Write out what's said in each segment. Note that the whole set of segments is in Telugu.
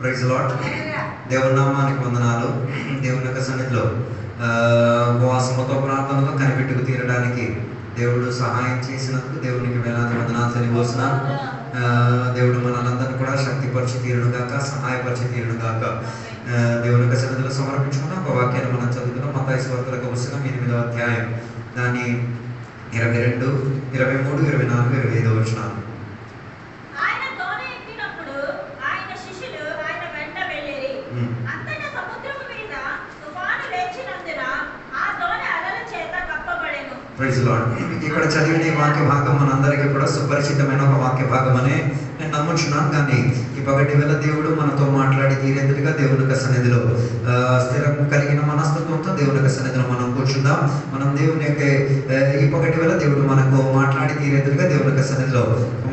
Praise lord. దేవుని నామానికి వందనాలు. దేవుని యొక్క సన్నిధిలో ఉపవాసముతో ప్రార్థనతో కనిపెట్టుకు తీరడానికి దేవుడు సహాయం చేసినందుకు దేవునికి వేలాది వందనాలు తెలియజేస్తున్నాను. దేవుడు మనందరినీ కూడా శక్తిపరిచి తీరును గాక, సహాయపరిచి తీరును గాక. దేవుని యొక్క సన్నిధిలో సమర్పించుకున్న ఒక వాక్యాన్ని మనం చదువుతున్నాం. మత్తయి సువార్తల పుస్తకం 8వ అధ్యాయం దాని 22, 23, 24, 25 వచనాలు. Praise lord. ఇక్కడ చదివిన ఈ వాక్య భాగం మనందరికీ కూడా సుపరిచితమైన ఒక వాక్య భాగం అనే నేను నమ్ముచున్నాను. కానీ ఈ పగటి వేళ దేవుడు మనతో మాట్లాడి తీరేందుగా దేవుని యొక్క సన్నిధిలో స్థిరం కలిగిన మనస్తత్వంతో దేవుని యొక్క సన్నిధిలో మనం కూర్చుందాం. మనం దేవుని యొక్క ఈ పగటి వేళ దేవుడు మనకు మాట్లాడి తీరేందుగా దేవుని యొక్క సన్నిధిలో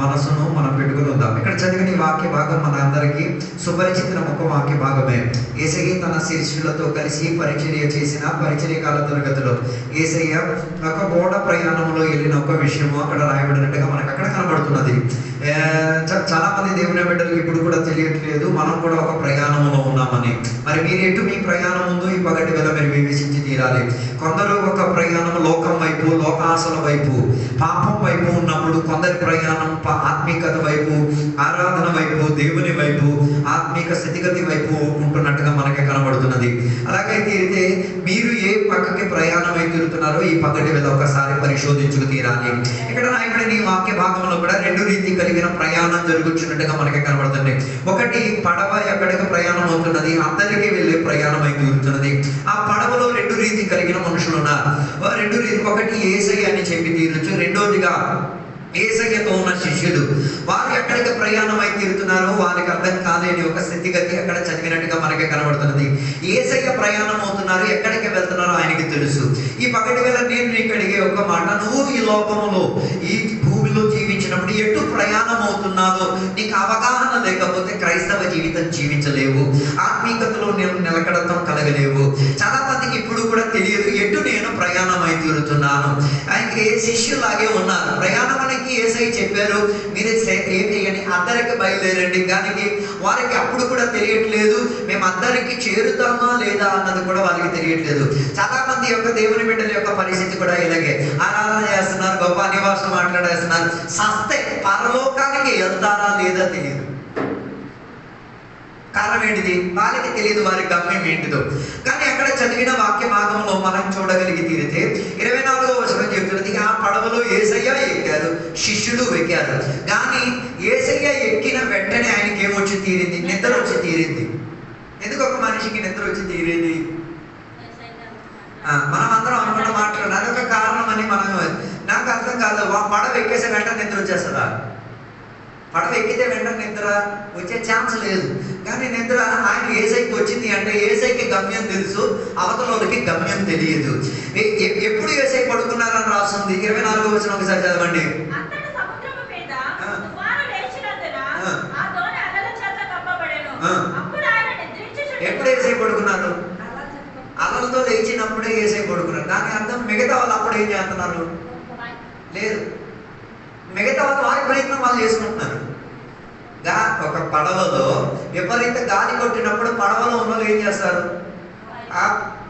మనసును మనం పెట్టుకుని ఉందాం. ఇక్కడ చదివిన ఈ వాక్య భాగం మన అందరికీ సుపరిచితమైన ఒక వాక్య భాగమే. యేసయ్య తన శిష్యులతో కలిసి పరిచర్య చేసిన పరిచర్య కాల తరగతిలో యేసయ్య ఒక ఓడ ప్రయాణంలో వెళ్ళిన ఒక విషయము అక్కడ రాయబడినట్టుగా మనకు అక్కడ కనబడుతున్నది. చాలా మంది దేవుని బిడ్డలకు ఇప్పుడు కూడా తెలియట్లేదు మనం కూడా ఒక ప్రయాణంలో ఉన్నామని. మరి మీరు ఎటు మీ ప్రయాణం ఉందో ఈ పగటి వేళ మీరు వివేచించి తీరాలి. కొందరు ఒక ప్రయాణం లోకం వైపు, లోకాసల వైపు, పాపం వైపు ఉన్నప్పుడు, కొందరి ప్రయాణం ఆత్మీకత వైపు, ఆరాధన వైపు, దేవుని వైపు, ఆత్మీక స్థితిగతి వైపు ఉంటున్నట్టుగా మనకి కనబడుతున్నది. అలాగైతే మీరు ఏ పక్కకి ప్రయాణం అయి తిరుగుతున్నారో ఈ పగటి వేళ ఒకసారి పరిశోధించుకు తీరాలి. ఇక్కడ రాయబడిన ఈ వాక్య భాగంలో కూడా రెండు రీతి కలిగిన ప్రయాణం జరుగుతున్నట్టుగా మనకి కనబడుతుంది. ఒకటి పడవ ఎక్కడికి ప్రయాణం అవుతున్నది, అందరికీ వెళ్ళే ప్రయాణం అయి తిరుగుతున్నది. ఆ పడవలో రెండు రీతి కలిగిన మనుషులు ఉన్నారు. రెండు రీతి, ఒకటి యేసయ్య అని చెప్పి తీరచ్చు, రెండోదిగా యేసయ్యతో ఉన్న శిష్యులు. వారు ఎక్కడికి ప్రయాణం అయి తీరుతున్నారో వారికి అర్థం కాలేని ఒక స్థితిగతి అక్కడ చదివినట్టుగా మనకి కనబడుతున్నది. యేసయ్య ప్రయాణం అవుతున్నారు, ఎక్కడికి వెళ్తున్నారో ఆయనకి తెలుసు. ఈ పగటి వేళ నేను నీకు అడిగే ఒక మాట, నువ్వు ఈ లోకములో ఈ భూమిలో జీవించినప్పుడు ఎటు ప్రయాణం అవుతున్నావో నీకు అవగాహన లేకపోతే క్రైస్తవ జీవితం జీవించలేవు, ఆత్మీకతలో నేను నిలకడతం కలగలేవు. చాలా మందికి ఇప్పుడు కూడా తెలియదు ఎటు నేను ప్రయాణం అయి తీరుతున్నాను. ఆయనకి ఏ శిష్యులాగే ఉన్నారు. ప్రయాణం యేసయ్య చెప్పారు, మీరే ఏం చేయని అందరికి బయలుదేరండి. కానీ వారికి అప్పుడు కూడా తెలియట్లేదు మేము అందరికి చేరుతామా లేదా అన్నది కూడా వారికి తెలియట్లేదు. చాలా మంది యొక్క దేవుని బిడ్డల యొక్క పరిస్థితి కూడా ఇలాగే. ఆరాధన చేస్తున్నారు, గొప్ప నివాసం మాట్లాడేస్తున్నారు, సస్తే పరలోకానికి వెళ్తారా లేదా తెలియదు. కారణం ఏంటిది? వాళ్ళకి తెలియదు వారి గమ్యం ఏంటిదో. కానీ అక్కడ చదివిన వాక్య భాగంలో మనం చూడగలిగి తీరితే 24వ వచనం చెప్తున్నది, ఆ పడవలో యేసయ్య ఎక్కారు, శిష్యులు ఎక్కారు. కానీ యేసయ్య ఎక్కిన వెంటనే ఆయనకి ఏమొచ్చి తీరింది? నిద్ర వచ్చి తీరింది. ఎందుకు ఒక మనిషికి నిద్ర వచ్చి తీరేది? మనం అందరం అనుకున్న మాట్లాడాలి, అదొక కారణం అని మనం నాకు అర్థం కాదు. పడవ ఎక్కేసే వెంటనే నిద్ర వచ్చేస్తుందా? పడవ ఎక్కితే వెంటనే నిద్ర వచ్చే ఛాన్స్ లేదు. కానీ నిద్ర ఆయన యేసయ్యకి వచ్చింది అంటే యేసయ్యకి గమ్యం తెలుసు, అవతలకి గమ్యం తెలియదు. ఎప్పుడు యేసయ్య పడుకున్నారని రాస్తుంది. 24వ వచనం ఒకసారి చదవండి. ఎప్పుడు యేసయ్య పడుకున్నారు? అలలతో లేచినప్పుడే యేసయ్య పడుకున్నారు. దాని అర్థం మిగతా వాళ్ళు అప్పుడు ఏం చేస్తున్నారు? లేదు, మిగతా వాళ్ళు వారి ప్రయత్నం వాళ్ళు చేసుకుంటున్నారు. ఒక పడవలో విపరీత గాలి కొట్టినప్పుడు పడవలో ఉన్న వాళ్ళు ఏం చేస్తారు?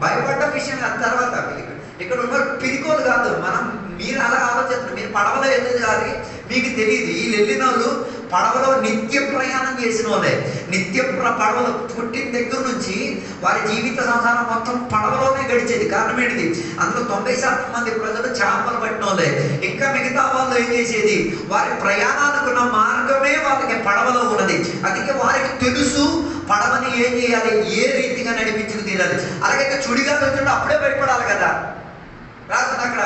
భయపడ్డ విషయం తర్వాత ఇక్కడ ఉన్న పిరికోలు కాదు, మీరు అలా ఆలోచిస్తారు. మీరు పడవలో వెళ్ళేది కాదు, మీకు తెలియదు. వీళ్ళు వెళ్ళిన వాళ్ళు పడవలో నిత్య ప్రయాణం చేసిన వాళ్ళే. నిత్య పడవలో పుట్టిన దగ్గర నుంచి వారి జీవిత సంసారం మొత్తం పడవలోనే గడిచేది. కారణం ఏంటిది? అందులో 90% మంది ప్రజలు చేపలు పట్టిన వాళ్ళే. ఇంకా మిగతా వాళ్ళు ఏం చేసేది? వారి ప్రయాణానికున్న మార్గమే వాళ్ళకి పడవలో ఉన్నది. అందుకే వారికి తెలుసు పడవని ఏం చేయాలి, ఏ రీతిగా నడిపించుకు తీరాలి. అలాగైతే చుడిగాలు వచ్చినప్పుడు అప్పుడే భయపడాలి కదా. రాస్తుంది అక్కడ,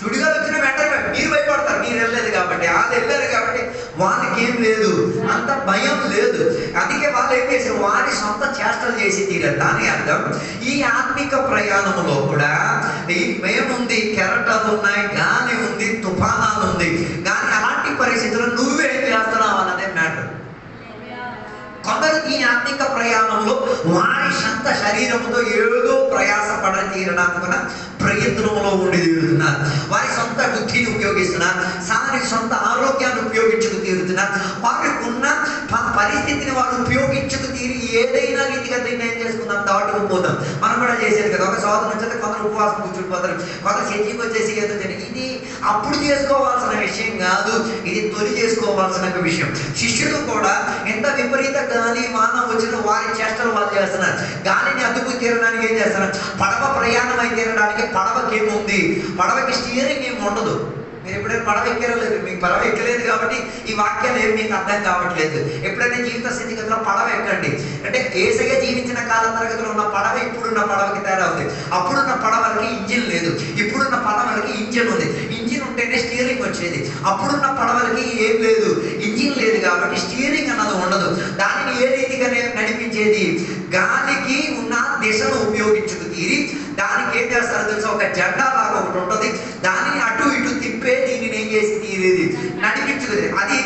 చుడిగాలు వచ్చిన వెంటనే మీరు భయపడతారు, మీరు వెళ్ళలేదు కాబట్టి. వాళ్ళు వెళ్ళారు కాబట్టి వాళ్ళకి ఏం లేదు, అంత భయం లేదు. అందుకే వాళ్ళు ఏం చేశారు? వారి సొంత చేష్టలు చేసి తీరారు. దాని అర్థం ఈ ఆత్మిక ప్రయాణంలో కూడా ఈ భయం ఉంది, కెరటాలు ఉన్నాయి, గాలి ఉంది, తుఫానాలు ఉంది. కానీ అలాంటి పరిస్థితుల్లో నువ్వేం చేస్తున్నావు అన్నదే మ్యాటర్. కొందరు ఈ ఆత్మిక ప్రయాణంలో వారి సొంత శరీరంతో ఏదో ప్రయాసపడ తీరడానికి ప్రయత్నంలో ఉండి తీరుతున్నారు. వారి సొంత బుద్ధిని ఉపయోగిస్తున్నారు, వారి సొంత ఆరోగ్యాన్ని ఉపయోగించుకు తీరుతున్నారు. వారికి ఉన్న పరిస్థితిని వాడు ఉపయోగించుకు తీరి ఏదైనా రీతిగా నిర్ణయం చేసుకుందాం దాటుకుపోతాం. మనం కూడా చేసేది కదా. ఒక సోదరు వచ్చేది కొందరు ఉపవాసం కూర్చుండిపోతారు, కొందరు చర్చికి వచ్చేసి ఏదో ఇది అప్పుడు చేసుకోవాల్సిన విషయం కాదు, ఇది తొలి చేసుకోవాల్సిన విషయం. శిష్యులు కూడా ఎంత విపరీత గాలి వాన వచ్చిన వారి చేష్టలు వాళ్ళు చేస్తున్నారు. గాలిని అదుపు తీరడానికి ఏం చేస్తున్నారు? పడవ ప్రయాణం అయి తీరడానికి పడవకి ఏముంది? పడవకి స్టీరింగ్ ఏమి ఉండదు. మీరు ఎప్పుడైనా పడవ ఎక్కలేదు, మీకు పడవ ఎక్కలేదు కాబట్టి ఈ వాక్యాలు ఏమి మీకు అర్థం కావట్లేదు. ఎప్పుడైనా జీవిత స్థితిగతిలో పడవ ఎక్కండి. అంటే యేసయ్య జీవించిన కాల తరగతిలో ఉన్న పడవ ఇప్పుడున్న పడవకి తేడా ఉంది. అప్పుడున్న పడవలకి ఇంజిన్ లేదు, ఇప్పుడున్న పడవలకి ఇంజిన్ ఉంది. ఇంజిన్ ఉంటేనే స్టీరింగ్ వచ్చేది. అప్పుడున్న పడవలకి ఏం లేదు, ఇంజిన్ లేదు కాబట్టి స్టీరింగ్ అన్నది ఉండదు. దానిని ఏ రీతిగా నడిపించేది? గాలికి ఉన్న దిశను ఉపయోగించుకు తీరి దానికి ఏం చేస్తారో తెలుసా? ఒక జెండా లాగా ఒకటి ఉంటుంది, దానిని అటు ఇటు తిప్పే దీనిని ఏం చేసి తీరేది, నడిపించుకుది. అది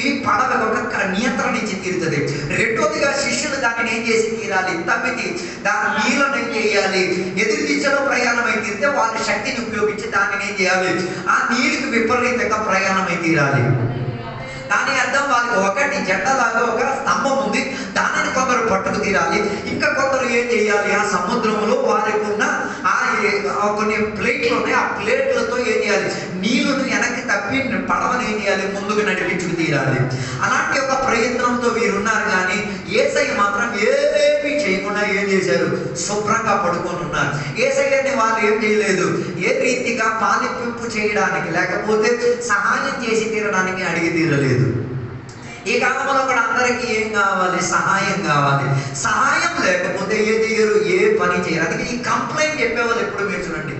ఈ పడవ ఒక నియంత్రణ ఇచ్చి తీరుతుంది. రెండోదిగా శిష్యులు దానిని ఏం చేసి తీరాలి? తప్పితి దాని నీళ్ళను ఏం చేయాలి? ఎదురు దిశలో ప్రయాణం అయి తీరితే వాళ్ళ శక్తిని ఉపయోగించి దానిని ఏం చేయాలి? ఆ నీరుకి విపరీతంగా ప్రయాణం అయి తీరాలి. దాని అర్థం వాళ్ళకి ఒకటి జెండాలాగా ఒక స్తంభం ఉంది, దానిని కొందరు పట్టుకు తీరాలి. ఇంకా కొందరు ఏం చేయాలి? ఆ సముద్రంలో వారికి ఉన్న కొన్ని ప్లేట్లు ఉన్నాయి, ఆ ప్లేట్లతో ఏం చేయాలి? నీళ్లను వెనక్కి తప్పి పడవని ఏం చేయాలి? ముందుకు నడిపించుకు తీరాలి. అలాంటి ఒక ప్రయత్నంతో వీరున్నారు. కానీ యేసయ్య మాత్రం ఏమీ చేయకుండా ఏం చేశారు? శుభ్రంగా పడుకొని ఉన్నారు. యేసయ్యని వాళ్ళు ఏం చేయలేదు, ఏ రీతిగా పాలింపు చేయడానికి లేకపోతే సహాయం చేసి తీరడానికి అడిగి తీరలేదు. ఈ కాలంలో కూడా అందరికీ ఏం కావాలి? సహాయం కావాలి. సహాయం లేకపోతే ఏ చేయరు, ఏ పని చేయరు. అందుకే ఈ కంప్లైంట్ చెప్పేవాళ్ళు ఎప్పుడు మీరు చూడండి,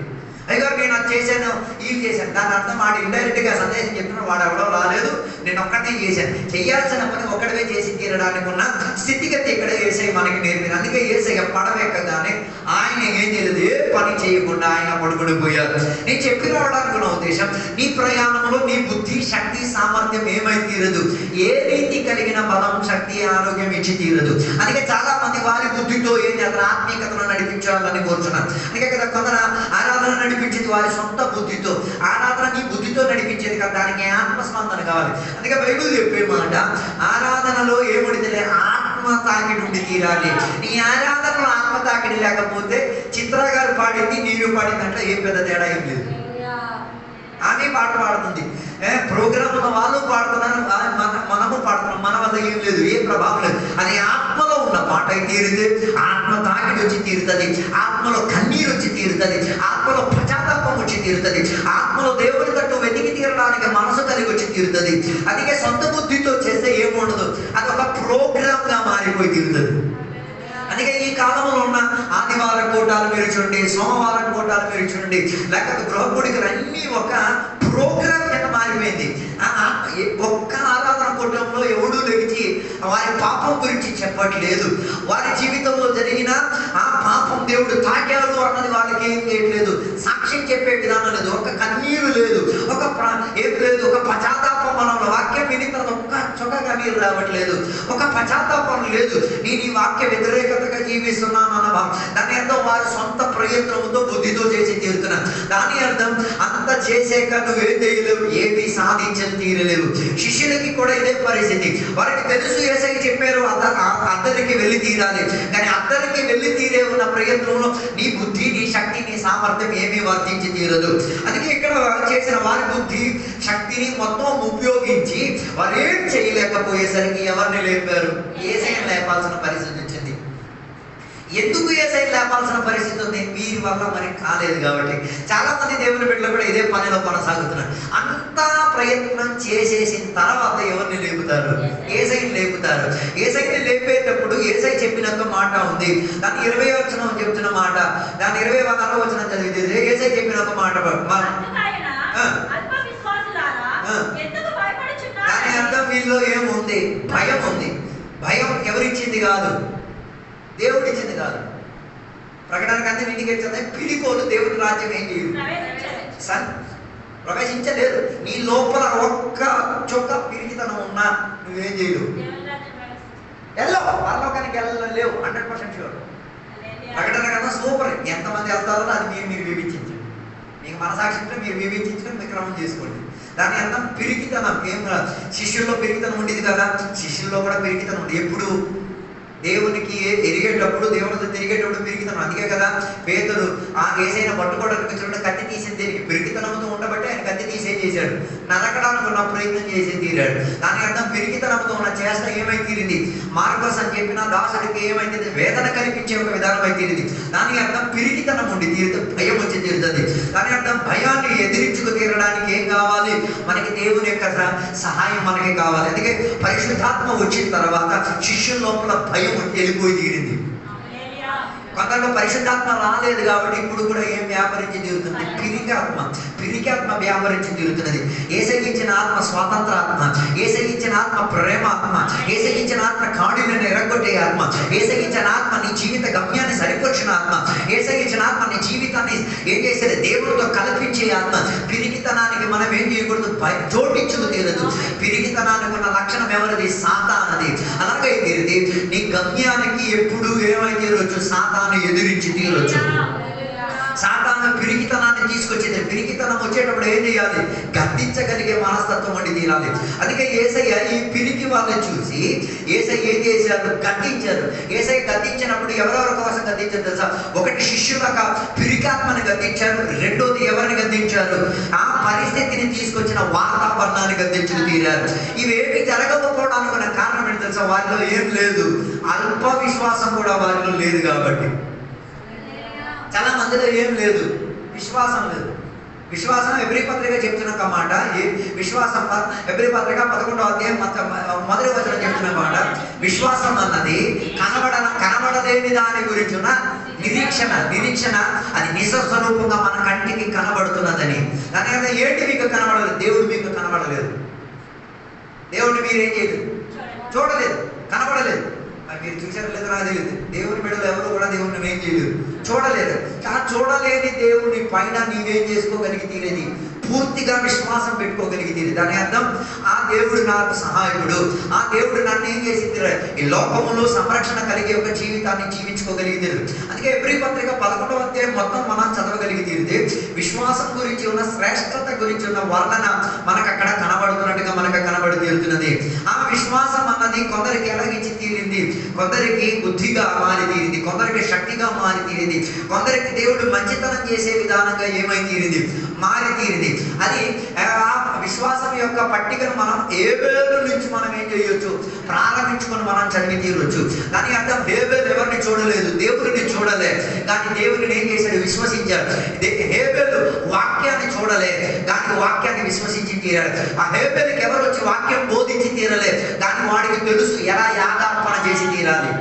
అయ్యో నేను అది చేశాను, ఇది చేశాను. దాని అర్థం వాడు ఇండైరెక్ట్గా సందేశం చెప్తున్నాడు, వాడు ఎవడో రాలేదు, నేను ఒక్కటే చేశాను. చేయాల్సిన పని ఒక్కడవే చేసి తీరడానికి ఉన్న స్థితిగతి ఇక్కడ యేసయ్య మనకి నేర్పింది. అందుకే యేసయ్య పడవ ఎక్కగానే ఆయన ఏం చేయలేదు, ఏ పని చేయకుండా ఆయన పడుకుని పోయారు. నేను చెప్పి రావడానికి ఉన్న ఉద్దేశం, నీ ప్రయాణంలో నీ బుద్ధి, శక్తి, సామర్థ్యం ఏమై తీరదు, ఏ రీతి కలిగిన బలం, శక్తి, ఆరోగ్యం ఇచ్చి తీరదు. అందుకే చాలా మంది వారి బుద్ధితో ఏం చేస్తారు? ఆత్మీయతను నడిపించాలని కోరుచున్నారు. అందుకే కదా కొందరు ఆరాధన నడిపించేది వారి సొంత బుద్ధితో. ఆరాధన నీ బుద్ధితో నడిపించేది కదా, దానికి ఆత్మస్పందన కావాలి. అందుకే బైబిల్ చెప్పే మాట, ఆరాధనలో ఏముండితే ఆత్మ తాకిడి ఉండి తీరాలి. నీ ఆరాధనలో ఆత్మ తాకిడి లేకపోతే చిత్ర గారు పాడింది నీరు పాడిందంటే ఏ పెద్ద తేడా ఏం లేదు. ఆమె పాట పాడుతుంది, ప్రోగ్రాంలో వాళ్ళు పాడుతున్నారు, మనము పాడుతున్నాం, మన వల్ల ఏం లేదు, ఏ ప్రభావం లేదు. అది ఆత్మలో ఉన్న పాట అయి తీరితే ఆత్మ తాకిడి వచ్చి తీరుతుంది, ఆత్మలో కన్నీరు వచ్చి తీరుతుంది, ఆత్మలో పశ్చాత్తాపం వచ్చి తీరుతుంది, ఆత్మలో దేవుడి తట్టు వెతికి తీరడానికి మనసు కలిగి వచ్చి తీరుతుంది. అందుకే సొంత బుద్ధితో చేస్తే ఏముండదు, అది ఒక ప్రోగ్రామ్ గా మారిపోయి తీరుతుంది. అందుకే ఈ కాలంలో ఉన్న ఆదివారం కోటాలు మీరు చూడండి, సోమవారం కోటాలు మీరు చూడండి, లేకపోతే గృహ కోడికలు అన్నీ ఒక ప్రోగ్రామ్ కింద మారిపోయింది. ఒక్క ఆరాధన కూటంలో ఎవడూ లేచి వారి పాపం గురించి చెప్పట్లేదు. వారి జీవితంలో జరిగిన ఆ పాపం దేవుడు తాకాడు అన్నది వాళ్ళకి ఏం చేయట్లేదు, సాక్ష్యం చెప్పే విధానం లేదు, ఒక కన్నీరు లేదు, ఏం లేదు, ఒక పశ్చాత్తాపం. మనలో వాక్యం విని తర్వాత ఒక్క చొక్క కన్నీరు రావట్లేదు, ఒక పశ్చాత్తాపం లేదు. నేను ఈ వాక్య వ్యతిరేకతగా జీవిస్తున్నాను అన్న భావం. దాని అర్థం వారి సొంత ప్రయత్నంతో బుద్ధితో చేసి తీరుతున్నాను. దాని అర్థం అంత చేసాక నువ్వేం చేయలేవు, ఏమీ సాధించని తీరలేవు. శిష్యులకి కూడా ఇదే పరిస్థితి. వారికి తెలుసు యేసయ్య చెప్పారు అద్దరికి వెళ్ళి తీరాలి, కానీ అద్దరికి వెళ్ళి తీరే ఉన్న ప్రయత్నంలో నీ బుద్ధి, నీ శక్తి, నీ సామర్థ్యం ఏమీ వర్తించి తీరదు. అందుకే ఇక్కడ చేసిన వారి బుద్ధి శక్తిని మొత్తం ఉపయోగించి వారు ఏం చేయలేకపోయేసరికి ఎవరిని లేపారు? యేసయ్యను లేపాల్సిన పరిస్థితి వచ్చింది. ఎందుకు యేసయ్యను లేపాల్సిన పరిస్థితి ఉంది? వీరి వల్ల మరి కాలేదు కాబట్టి. చాలా మంది దేవుని బిడ్డలు కూడా ఇదే పనిలో కొనసాగుతున్నారు. అంతా ప్రయత్నం చేసేసిన తర్వాత ఎవరిని లేపుతారు? యేసయ్యను లేపుతారు. యేసయ్యను లేపేటప్పుడు యేసయ్య చెప్పిన మాట ఉంది, దాని 20వ వచనం చెప్తున్న మాట, దాని 26వ వచనం చదివితే యేసయ్య చెప్పిన ఒక మాట, దాని అర్థం వీళ్ళు ఏముంది? భయం ఉంది. భయం ఎవరిచ్చింది కాదు, దేవుడు ఇచ్చింది కాదు. ప్రకటన గ్రంథం ఇంటికి వచ్చింది, పిలికోలు దేవుడి రాజ్యం ఏం చేయదు, ప్రవేశించలేదు. నీ లోపల ఒక్క చొక్క పిరికితనం ఉన్నా నువ్వేం చేయలేవు, వెళ్ళవు, పరలోకానికి వెళ్ళలేవు. 100% షూర్. ప్రకటన గ్రంథం సూపర్. ఎంతమంది వెళ్తారో అది మీరు వివేచించండి. మీకు మనసాక్షితో మీరు వివేచించుకొని మీ క్రమం చేసుకోండి. దాని అర్థం పిరికితనం. ఏం శిష్యుల్లో పిరికితనం ఉండేది కదా, శిష్యుల్లో కూడా పిరికితనం ఉంది. ఎప్పుడు దేవునికి ఎరిగేటప్పుడు, దేవునితో తిరిగేటప్పుడు పిరికితనం. అందుకే కదా పేతురు ఆ యేసయ్యను పట్టుకోవడానికి చూడండి, కత్తి తీసింది దేనికి? పిరికితనంతో ఉండబట్టి ఆయన కత్తి చేశాడు, నరకడానికి ఉన్న ప్రయత్నం చేసి తీరాడు. దాని అర్థం పిరికితనంతో ఉన్న చేష్ట ఏమై తీరింది? మార్కోస్ అని చెప్పిన దాసుడికి ఏమైతే వేదన కల్పించే ఒక విధానం అయి తీరింది. దానికి అర్థం పిరికితనం ఉండి తీరుతుంది, భయం వచ్చి తీరుతుంది. దాని అర్థం భయాన్ని ఎదిరించుకు తీరడానికి ఏం కావాలి? మనకి దేవుని యొక్క సహాయం మనకి కావాలి. అందుకే పరిశుద్ధాత్మ వచ్చిన తర్వాత శిష్యుల లోపల భయం వెళ్ళిపోయి తీరింది. కొందరిలో పరిశుద్ధాత్మ రాలేదు కాబట్టి ఇప్పుడు కూడా ఏం వ్యాపరించి తీరుతుంది? పిరికి ఆత్మ వ్యాపరించి తీరుతున్నది. యేసయ్య ఇచ్చిన ఆత్మ స్వాతంత్ర ఆత్మ, యేసయ్య ఇచ్చిన ఆత్మ ప్రేమ ఆత్మ, యేసయ్య ఇచ్చిన ఆత్మ కాడిని ఎరగొట్టే ఆత్మ, యేసయ్య ఇచ్చిన ఆత్మ నీ జీవిత గమ్యాన్ని సరిపరిచిన ఆత్మ, యేసయ్య ఇచ్చిన ఆత్మ నీ జీవితాన్ని ఏం చేసేది? దేవుడితో కల్పించే ఆత్మ. పిరికితనానికి మనం ఏం చేయకూడదు? చోటించుకు తీరదు. పిరికితనానికి ఉన్న లక్షణం ఎవరిది? సాతానది. అలాగే తీరిది నీ గమ్యానికి ఎప్పుడు ఏమై తీరవచ్చు? సాతాను ఎదిరించి తీరొచ్చు. సాతాను పిరికితనాన్ని తీసుకొచ్చేది. పిరికితనం వచ్చేటప్పుడు ఏం చేయాలి? గద్దించగలిగే మనస్తత్వం అండి తీరాలి. అందుకే యేసయ్య ఈ పిరికి వాళ్ళని చూసి యేసయ్య ఏం చేశారు? గద్దించారు. యేసయ్య గద్దించినప్పుడు ఎవరెవరి కోసం గద్దించారు తెలుసా? ఒకటి శిష్యుల పిరికాత్మని గద్దించారు, రెండోది ఎవరిని గద్దించారు? ఆ పరిస్థితిని తీసుకొచ్చిన వాతావరణాన్ని గద్దించి తీరారు. ఇవేమి జరగకపోవడానికి ఉన్న కారణం ఏంటి తెలుసా? వారిలో ఏం లేదు, అల్ప విశ్వాసం కూడా వారిలో లేదు. కాబట్టి చాలా మందిలో ఏం లేదు, విశ్వాసం లేదు. విశ్వాసం ఎబ్రీ పత్రిక చెప్తున్న మాట, విశ్వాసం ఎబ్రీ పత్రిక 11వ అధ్యాయం మొదటి వచనం చెప్తున్న మాట, విశ్వాసం అన్నది కనబడలేని దాని గురించి ఉన్న నిరీక్షణ. అది నిజ స్వరూపంగా మన కంటికి కనబడుతున్నదని. దాని అర్థం ఏంటి? మీకు కనబడలేదు, దేవుడు మీకు కనబడలేదు. దేవుడిని మీరేం చేయలేదు, చూడలేదు, కనబడలేదు. మీరు చూసారు లేదు నాకు తెలియదు. దేవుని బిడ్డలు ఎవరు కూడా దేవుడిని ఏం చేయలేదు, చూడలేదు. కానీ చూడలేని దేవుని పైన నీవేం చేసుకోగలిగి తీరేది? పూర్తిగా విశ్వాసం పెట్టుకోగలిగి తీరేది. దాని అర్థం ఆ దేవుడు నాకు సహాయకుడు, ఆ దేవుడు నన్ను ఏం చేసి తీరాడు, ఈ లోకములో సంరక్షణ కలిగే ఒక జీవితాన్ని జీవించుకోగలిగి తీరు. అందుకే ఎబ్రీ పత్రిక 11వ అధ్యాయం మొత్తం మనం చదవగలిగి తీరితే విశ్వాసం గురించి ఉన్న శ్రేష్టత గురించి ఉన్న వర్ణన మనకు అక్కడ కనబడుతున్నట్టుగా మనకు కనబడి తీరుతున్నది. ఆ విశ్వాసం అన్నది కొందరికి ఎలాగించి తీరింది? కొందరికి బుద్ధిగా మారి తీరింది, కొందరికి శక్తిగా మారి తీరింది, కొందరికి దేవుడు మంచితనం చేసే విధానంగా ఏమై తీరింది? మారి తీరింది. అది ఆ విశ్వాసం యొక్క పట్టికను మనం హేబేలు నుంచి మనం ఏం చేయొచ్చు? ప్రారంభించుకొని మనం చదివి తీరొచ్చు. దాని అర్థం హేబేలు ఎవరిని చూడలేదు, దేవుడిని చూడలే, కానీ దేవుడిని ఏం చేశాడు? విశ్వసించాడు. హేబేలు వాక్యాన్ని చూడలే, కానీ వాక్యాన్ని విశ్వసించి తీరాడు. ఆ హేబేలుకి ఎవరు వచ్చి వాక్యం బోధించి తీరలే, కానీ వాడికి తెలుసు ఎలా యాగార్పణ చేసి తీరాలి.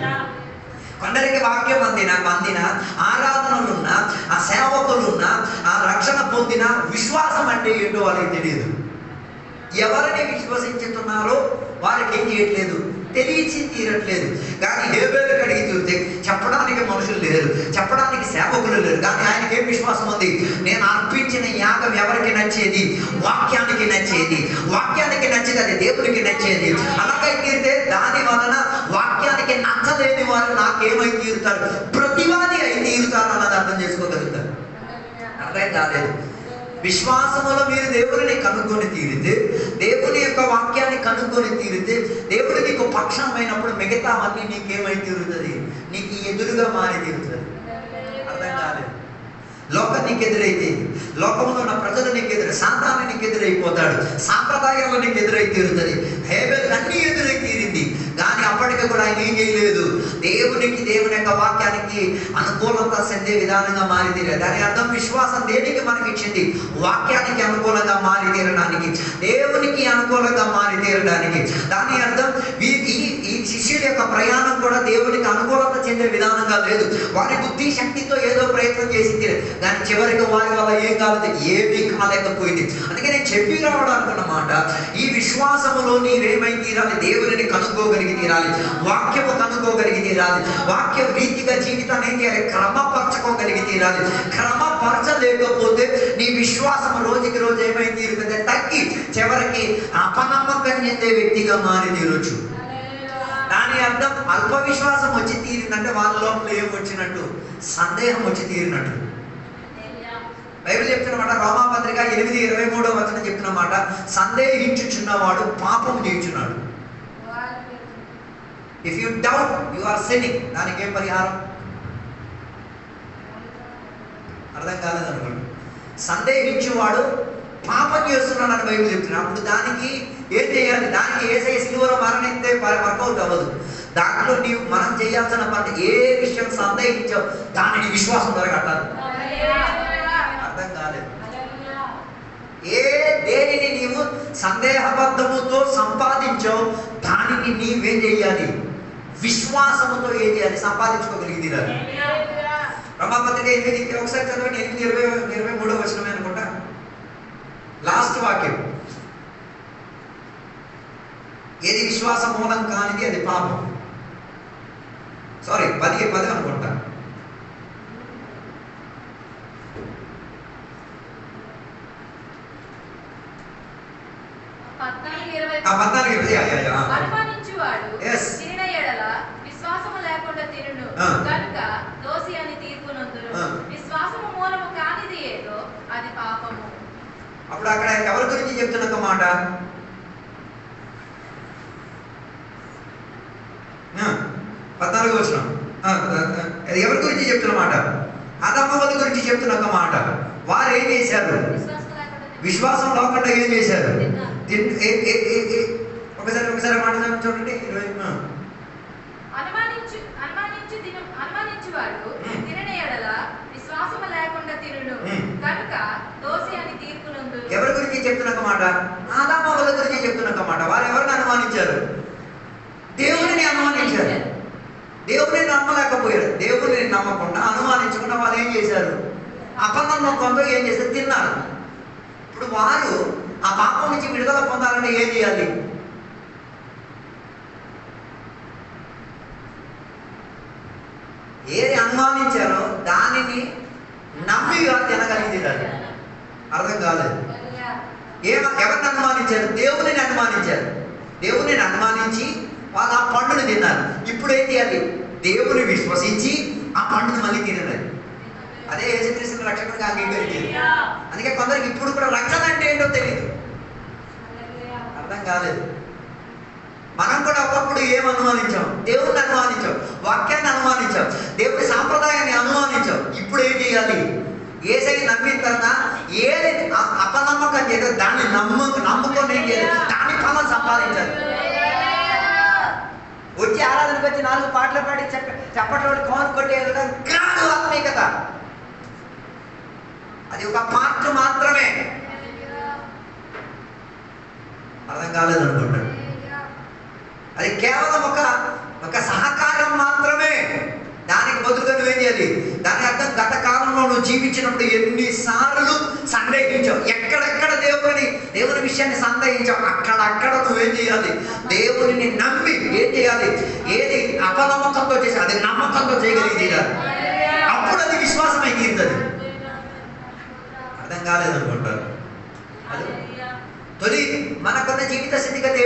కొందరికి వాక్యం అందిన ఆరాధనలున్న, ఆ సేవకులున్న, ఆ రక్షణ పొందిన విశ్వాసం అంటే ఏంటో వాళ్ళకి తెలియదు. ఎవరిని విశ్వసించుతున్నారో వారికి ఏం చేయట్లేదు, తెలియచి తీరట్లేదు. కానీ హేబేలు కడిగి చూస్తే చెప్పడానికి మనుషులు లేరు, చెప్పడానికి సేవకులు లేరు, కానీ ఆయనకి ఏం విశ్వాసం ఉంది? నేను అర్పించిన యాగం ఎవరికి నచ్చేది? వాక్యానికి నచ్చేది. వాక్యానికి నచ్చేది, అది దేవునికి నచ్చేది. అలాగే తీరితే దాని వలన వాక్యానికి నచ్చలేని వారు నాకేమై తీరుతారు? ప్రతివాది అయి తీరుతారు అన్నది అర్థం చేసుకోగలుగుతారు. అర్థం కాలేదు. విశ్వాసములో మీరు దేవుడిని కనుక్కొని తీరితే, దేవుని యొక్క వాక్యాన్ని కనుక్కొని తీరితే, దేవుడు నీకు పక్షమైనప్పుడు మిగతావన్నీ నీకేమై తీరుతుంది? నీకు ఎదురుగా మారి తీరుతుంది. అర్థం కాలేదు. లోకం నీకు ఎదురైతే, లోకంలో ఉన్న ప్రజలు నీకు ఎదురు, సాతాను నీకు ఎదురైపోతాడు, సాంప్రదాయాలు నీకు ఎదురై తీరుతుంది. హేబేలు అన్నీ ఎదురై తీరింది, కానీ అప్పటికి కూడా ఆయన ఏం చేయలేదు? దేవుని యొక్క వాక్యానికి అనుకూలత చెందే విధానంగా మారి తీరాడు. దాని అర్థం విశ్వాసం దేనికి మనకి ఇచ్చింది? వాక్యానికి అనుకూలంగా మారి తీరడానికి, దేవునికి అనుకూలంగా మారి తీరడానికి. దాని అర్థం ఈ శిష్యుల యొక్క ప్రయాణం కూడా దేవునికి అనుకూలత చెందే విధానంగా లేదు. వారి బుద్ధి శక్తితో ఏదో ప్రయత్నం చేసి తీరు, కానీ చివరికి వారి వల్ల ఏం కాలేదు, ఏమీ కాలేకపోయింది. అందుకే నేను చెప్పి రావడానికి అన్నమాట, ఈ విశ్వాసములో నీవేమై తీరాలి? దేవుని కనుక్కోగలిగి తీరాలి, వాక్యము కనుక్కోగలిగి తీరాలి, వాక్యం రీతిగా జీవితాన్ని ఏం చేయాలి? క్రమపరచుకోగలిగి తీరాలి. క్రమపరచలేకపోతే నీ విశ్వాసం రోజుకి రోజు ఏమై తీరుతుంది? తగ్గి చివరికి అపనమ్మకం చెందే వ్యక్తిగా మారి తీరొచ్చు. దాని అర్థం అల్ప విశ్వాసం వచ్చి తీరిందంటే వాళ్ళ లోపల ఏం వచ్చినట్టు? సందేహం వచ్చి తీరినట్టు. బైబిల్ చెప్తున్నమాట, రోమాపత్రిక 8:23 చెప్తున్నమాట, సందేహించుచున్నవాడు పాపం చేయుచున్నాడు. If you doubt you are sinning. దానికి ఏం పరిహారం? అర్థం కాలేదనుకోండి. సందేహించేవాడు పాపం చేస్తున్నాడు అని బైబిల్ చెప్తున్నాడు. అప్పుడు దానికి ఏం చేయాలి? దానికి యేసయ్య సిలువలో మరణిస్తే వర్కౌట్ అవ్వదు. దాంట్లో మనం చేయాల్సిన పని, ఏ విషయం సందేహించావు దానిని విశ్వాసం ద్వారా కట్టాలి. అర్థం కాలేదు. దేనిని నీవు సందేహబద్ధముతో సంపాదించావు దానిని నీవేం చేయాలి? విశ్వాసముతో ఏం చేయాలి? సంపాదించుకోగలిగింది. రోమాపత్రిక 8 ఒకసారి చదవండి. 8:23 అనుకుంటా లాస్ట్ వాక్యం. ఏది విశ్వాస మూలం కానిది అది పాపం. సారీ 10 అనుకుంటా. విశ్వాసము లేకుండా తిరును కనుక దోషి అని తీర్పు నందును. విశ్వాసము మూలము కానిది ఏదో అది పాపము. అప్పుడు అక్కడ ఎవరి గురించి చెప్తున్న మాట? 14 ఎవరి గురించి చెప్తున్నమాట? ఆదామవ్వల గురించి చెప్తున్న మాట. వారు ఏం చేశారు? విశ్వాసం లేకుండా ఏం చేశారు? ఒకసారి మాట చూడండి. అనుమానించువాడు తినని యెడల విశ్వాసము లేకుండా తిరును కనుక దోషి అని తీర్పు నందును. ఎవరి గురించి చెప్తున్న మాట? ఆదామవ్వల గురించి చెప్తున్న మాట. వారు ఎవరిని అనుమానించారు? దేవుడిని అనుమానించారు. దేవుడిని నమ్మలేకపోయారు. దేవుడిని నమ్మకుండా అనుమానించకుండా వాళ్ళు ఏం చేశారు? అపనమ్మకంతో ఏం చేశారు? తిన్నారు. ఇప్పుడు వారు ఆ పాపం నుంచి విడుదల పొందాలంటే ఏం చేయాలి? ఏది అనుమానించారో దానిని నమ్మిగా తినగలిగింది. అర్థం కాలేదు. ఎవరిని అనుమానించారు? దేవుడిని అనుమానించారు. దేవుడిని అనుమానించి వాళ్ళు ఆ పండుని తిన్నారు. ఇప్పుడు ఏం చేయాలి? దేవుని విశ్వసించి ఆ పండుని మళ్ళీ తినాలి. అదే యేసుక్రీస్తుని రక్షకుడిగా అంగీకరించేది. అందుకే కొందరికి ఇప్పుడు కూడా రక్షణ అంటే ఏంటో తెలియదు. అర్థం కాలేదు. మనం కూడా ఒకప్పుడు ఏం అనుమానించాం? దేవుడిని అనుమానించాం, వాక్యాన్ని అనుమానించాం, దేవుడి సాంప్రదాయాన్ని అనుమానించాం. ఇప్పుడు ఏం చేయాలి? యేసయ్య నమ్మిన తర్వాత ఏది అపనమ్మకం చేయాలి దాన్ని నమ్ముకొని ఏం చేయాలి? దాని ఫలం సంపాదించాలి. వచ్చి ఆరాధనకు వచ్చి 4 పాటలు పాడి చప్పట్లో కోన్ కొట్టి వెళ్ళడం కాదు ఆత్మీయత. అది ఒక పార్ట్ మాత్రమే. అర్థం కాలేదు అనుకుంటాడు. అది కేవలం ఒక సహకారం మాత్రమే. దానికి బదులుగా నువ్వేం చేయాలి? దాని అర్థం గత కాలంలో నువ్వు జీవించినప్పుడు ఎన్నిసార్లు సందేహించావు, ఎక్కడెక్కడ దేవుని విషయాన్ని సందేహించావు, అక్కడక్కడ నువ్వేం చేయాలి? దేవుడిని నమ్మి ఏం చేయాలి? ఏది అపనమ్మకంతో చేసి అది నమ్మకంతో చేయగలిగి అప్పుడు అది విశ్వాసమై తీరుతుంది. అర్థం కాలేదనుకుంటారు. తొలి మనకున్న జీవిత స్థితిగతి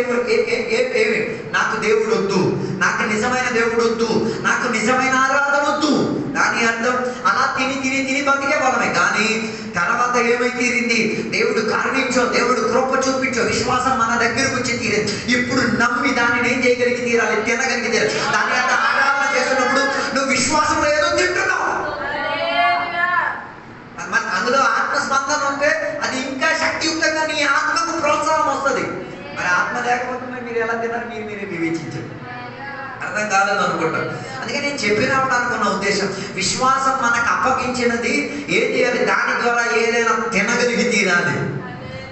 ఏమి? నాకు దేవుడు వద్దు, నాకు నిజమైన దేవుడు వద్దు, నాకు నిజమైన ఆరాధన వద్దు. దాని అర్థం అలా తిని బతికే వాళ్ళమే. కానీ తర్వాత ఏమై తీరింది? దేవుడు కరుణించో, దేవుడు కృప చూపించో, విశ్వాసం మన దగ్గరకు వచ్చి తీరింది. ఇప్పుడు నమ్మి దానిని ఏం చేయగలిగి తీరాలి? తినగలిగి తీరాలి. దాని అర్థం ఆరాధన చేస్తున్నప్పుడు నువ్వు విశ్వాసంలో ఏదో తింటున్నావు. అందులో ఆత్మస్పందన ఉంటే అది ఇంకా శక్తియుక్తంగా నీ ఆత్మకు ప్రోత్సాహం వస్తుంది. మరి ఆత్మ లేకపోతే మీరు ఎలా తిన్నారు? మీరే వివేచించారు. అర్థం కాలేదు అనుకుంటారు. అందుకే నేను చెప్పినప్పుడు అనుకున్న ఉద్దేశం, విశ్వాసం మనకు అప్పగించినది ఏం చేయాలి? దాని ద్వారా ఏదైనా తినగలిగి తీరాలి.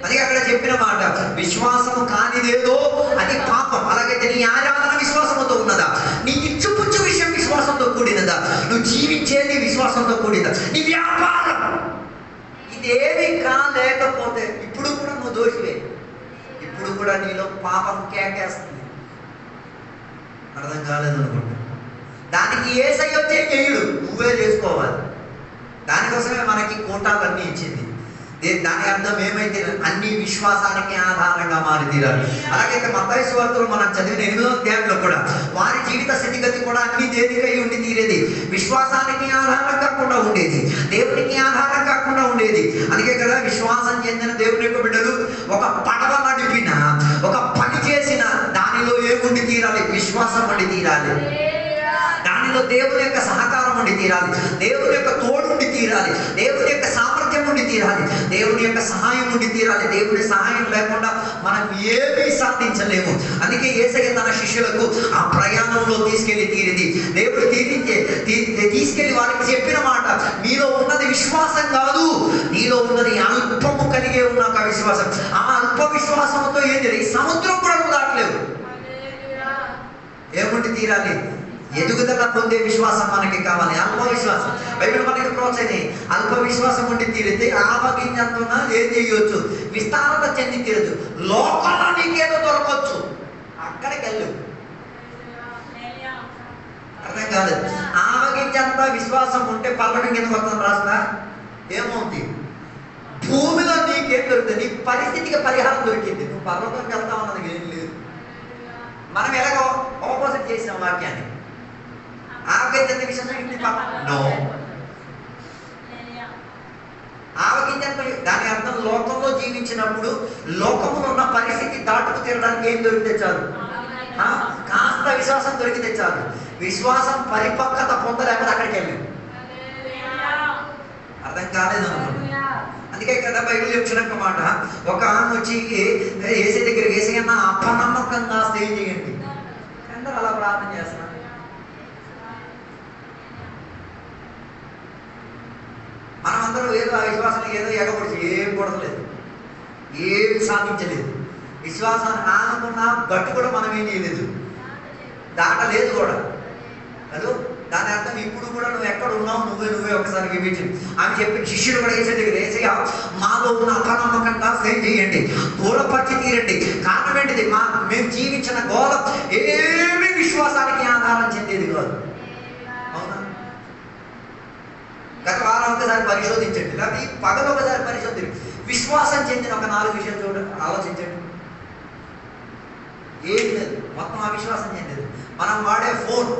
అది అక్కడ చెప్పిన మాట. విశ్వాసము కానిదేదో అది పాపం. అలాగైతే నీ ఆరాధన విశ్వాసంతో ఉన్నదా? నీ ఇచ్చుపుచ్చు విషయం విశ్వాసంతో కూడినదా? నువ్వు జీవించేది విశ్వాసంతో కూడినదా? నీ వ్యాపారం ఇదేమి కాలేకపోతే ఇప్పుడు కూడా నువ్వు దోషివే. ఇప్పుడు కూడా నీలో పాపం కేకేస్తుంది. అర్థం కాలేదు అనుకుంటా. దానికి యేసయ్య వచ్చే చేయుడు నువ్వే చేసుకోవాలి. దానికోసమే మనకి కోటాలన్నీ ఇచ్చింది. దాని అర్థం ఏమైతే అన్ని విశ్వాసానికి ఆధారంగా మారి తీరాలి. అలాగైతే మత్తయి సువార్తలో మనం చదివిన 8వ అధ్యాయంలో కూడా వారి జీవిత స్థితిగతి కూడా అన్ని దేనికై ఉండి తీరేది? విశ్వాసానికి ఆధారం కాకుండా ఉండేది, దేవునికి ఆధారం కాకుండా ఉండేది. అందుకే కదా విశ్వాసం చెందిన దేవుని యొక్క బిడ్డలు ఒక పడవ నడిపిన, ఒక పని చేసిన దానిలో ఏముండి తీరాలి? విశ్వాసం ఉండి తీరాలి. దానిలో దేవుని యొక్క సహకారం ఉండి తీరాలి, దేవుని యొక్క తోడు ఉండి తీరాలి, దేవుని యొక్క సామర్థ్యం ఉండి తీరాలి, దేవుని యొక్క సహాయం ఉండి తీరాలి. దేవుని సహాయం లేకుండా మనం ఏమీ సాధించలేము. అందుకే యేసయ్య తన శిష్యులకు ఆ ప్రయాణంలో తీసుకెళ్లి తీరింది. దేవుడు తీసుకెళ్లి వారికి చెప్పిన మాట, మీలో ఉన్నది విశ్వాసం కాదు, నీలో ఉన్నది అల్పము కలిగే ఉన్న ఒక విశ్వాసం. ఆ అల్ప విశ్వాసంతో ఏం జరిగింది? సముద్రం కూడా దాటలేదు. ఏముండి తీరాలి? ఎదుగుదల పొందే విశ్వాసం మనకి కావాలి. అల్ప విశ్వాసం బైబిల్ మనకి ప్రోత్సహించి అల్ప విశ్వాసం ఉండి తీరితే ఆవగింజంతున్న ఏం చేయొచ్చు? విస్తారత చెంది తీరదు. లోకంలో నీకేదో దొరకవచ్చు, అక్కడికి వెళ్ళు. అర్థం కాదు. ఆవగింజంత విశ్వాసం ఉంటే పర్వతం కింద వస్తుంది రాస్తా ఏమవుతుంది? భూమిలో నీకేం దొరుకుతుంది? నీ పరిస్థితికి పరిహారం దొరికింది. నువ్వు పర్వతంకి వెళ్తావు అన్నది ఏం లేదు. మనం ఎలాగో ఆపోజిట్ చేసిన వాక్యాన్ని ఆవగింజంత విషయం నో. ఆవగింజంత దాని అర్థం లోకంలో జీవించినప్పుడు లోకంలో ఉన్న పరిస్థితి దాటుకు తీరడానికి ఏం దొరికితే చాలు, కాస్త విశ్వాసం దొరికితే చాలు. విశ్వాసం పరిపక్వత పొందలేకపోతే అక్కడికి వెళ్ళి అర్థం కాలేదు అనుకుంటున్నా. అందుకే కదా బైబిల్ చెప్తున్న మాట, ఒక ఆమె వచ్చి ఏసై దగ్గర ఏసయ్యన్న అపనమ్మకంగా స్టే చేయండి. అందరూ అలా ప్రార్థన చేస్తున్నారు. మనమందరూ ఏదో ఆ విశ్వాసం ఏదో ఎగబడి ఏం కొడతలేదు, ఏం సాధించలేదు. విశ్వాసాన్ని నానుకున్న గట్టు కూడా మనం ఏం చేయలేదు, దాటలేదు కూడా. హలో, దాని అర్థం ఇప్పుడు కూడా నువ్వు ఎక్కడ ఉన్నావు నువ్వే ఒకసారి వివేచన. ఆమె చెప్పిన శిష్యుడు కూడా వేసే దగ్గర ఏసయ్య మాలో ఉన్న అపనమ్మకంగా సేమ్ చేయండి, దూరపరిచి తీరండి. కారణం ఏంటిది? మేము జీవించిన గోళం ఏమీ విశ్వాసానికి ఆధారం చెందేది కాదు. అవునా? గత వారం ఒకసారి పరిశోధించండి, లేదా ఈ పగలు ఒకసారి పరిశోధించండి. విశ్వాసం చెందిన ఒక 4 విషయాలు చూడండి, ఆలోచించండి. ఏం లేదు, మొత్తం అవిశ్వాసం చెందేది. మనం వాడే ఫోన్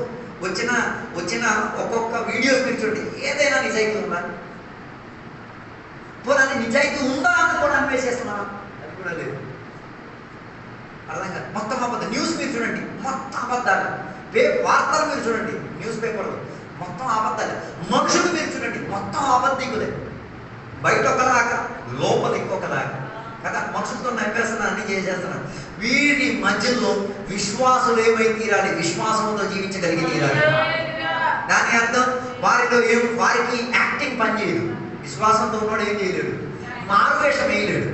వచ్చిన ఒక్కొక్క వీడియో మీరు చూడండి, ఏదైనా నిజాయితీ ఉందా? పోనీ నిజాయితీ ఉందా అని కూడా అన్వేషిస్తున్నాం, అది కూడా లేదు. అర్థం కాదు. మొత్తం అబద్ధం. న్యూస్ మీరు చూడండి, మొత్తం అబద్ధాలు. వార్తలు మీరు చూడండి, న్యూస్ పేపర్లు మొత్తం అబద్ధాలు. మనుషులు మీరు చూడండి, మొత్తం అబద్ధికులే. బయట ఒకలాగా లోపల ఇంకొకలాగా కదా. మనుషులతో నవ్వేస్తున్నారు, అన్ని చేసేస్తున్నారు. వీరి మధ్యలో విశ్వాసులు ఏమై తీరాలి? విశ్వాసంతో జీవించగలిగి తీరాలి. దాని అర్థం వారికి యాక్టింగ్ పని చేయదు. విశ్వాసంతో ఉన్నాడు ఏం చేయలేడు, మారువేషం వేయలేడు.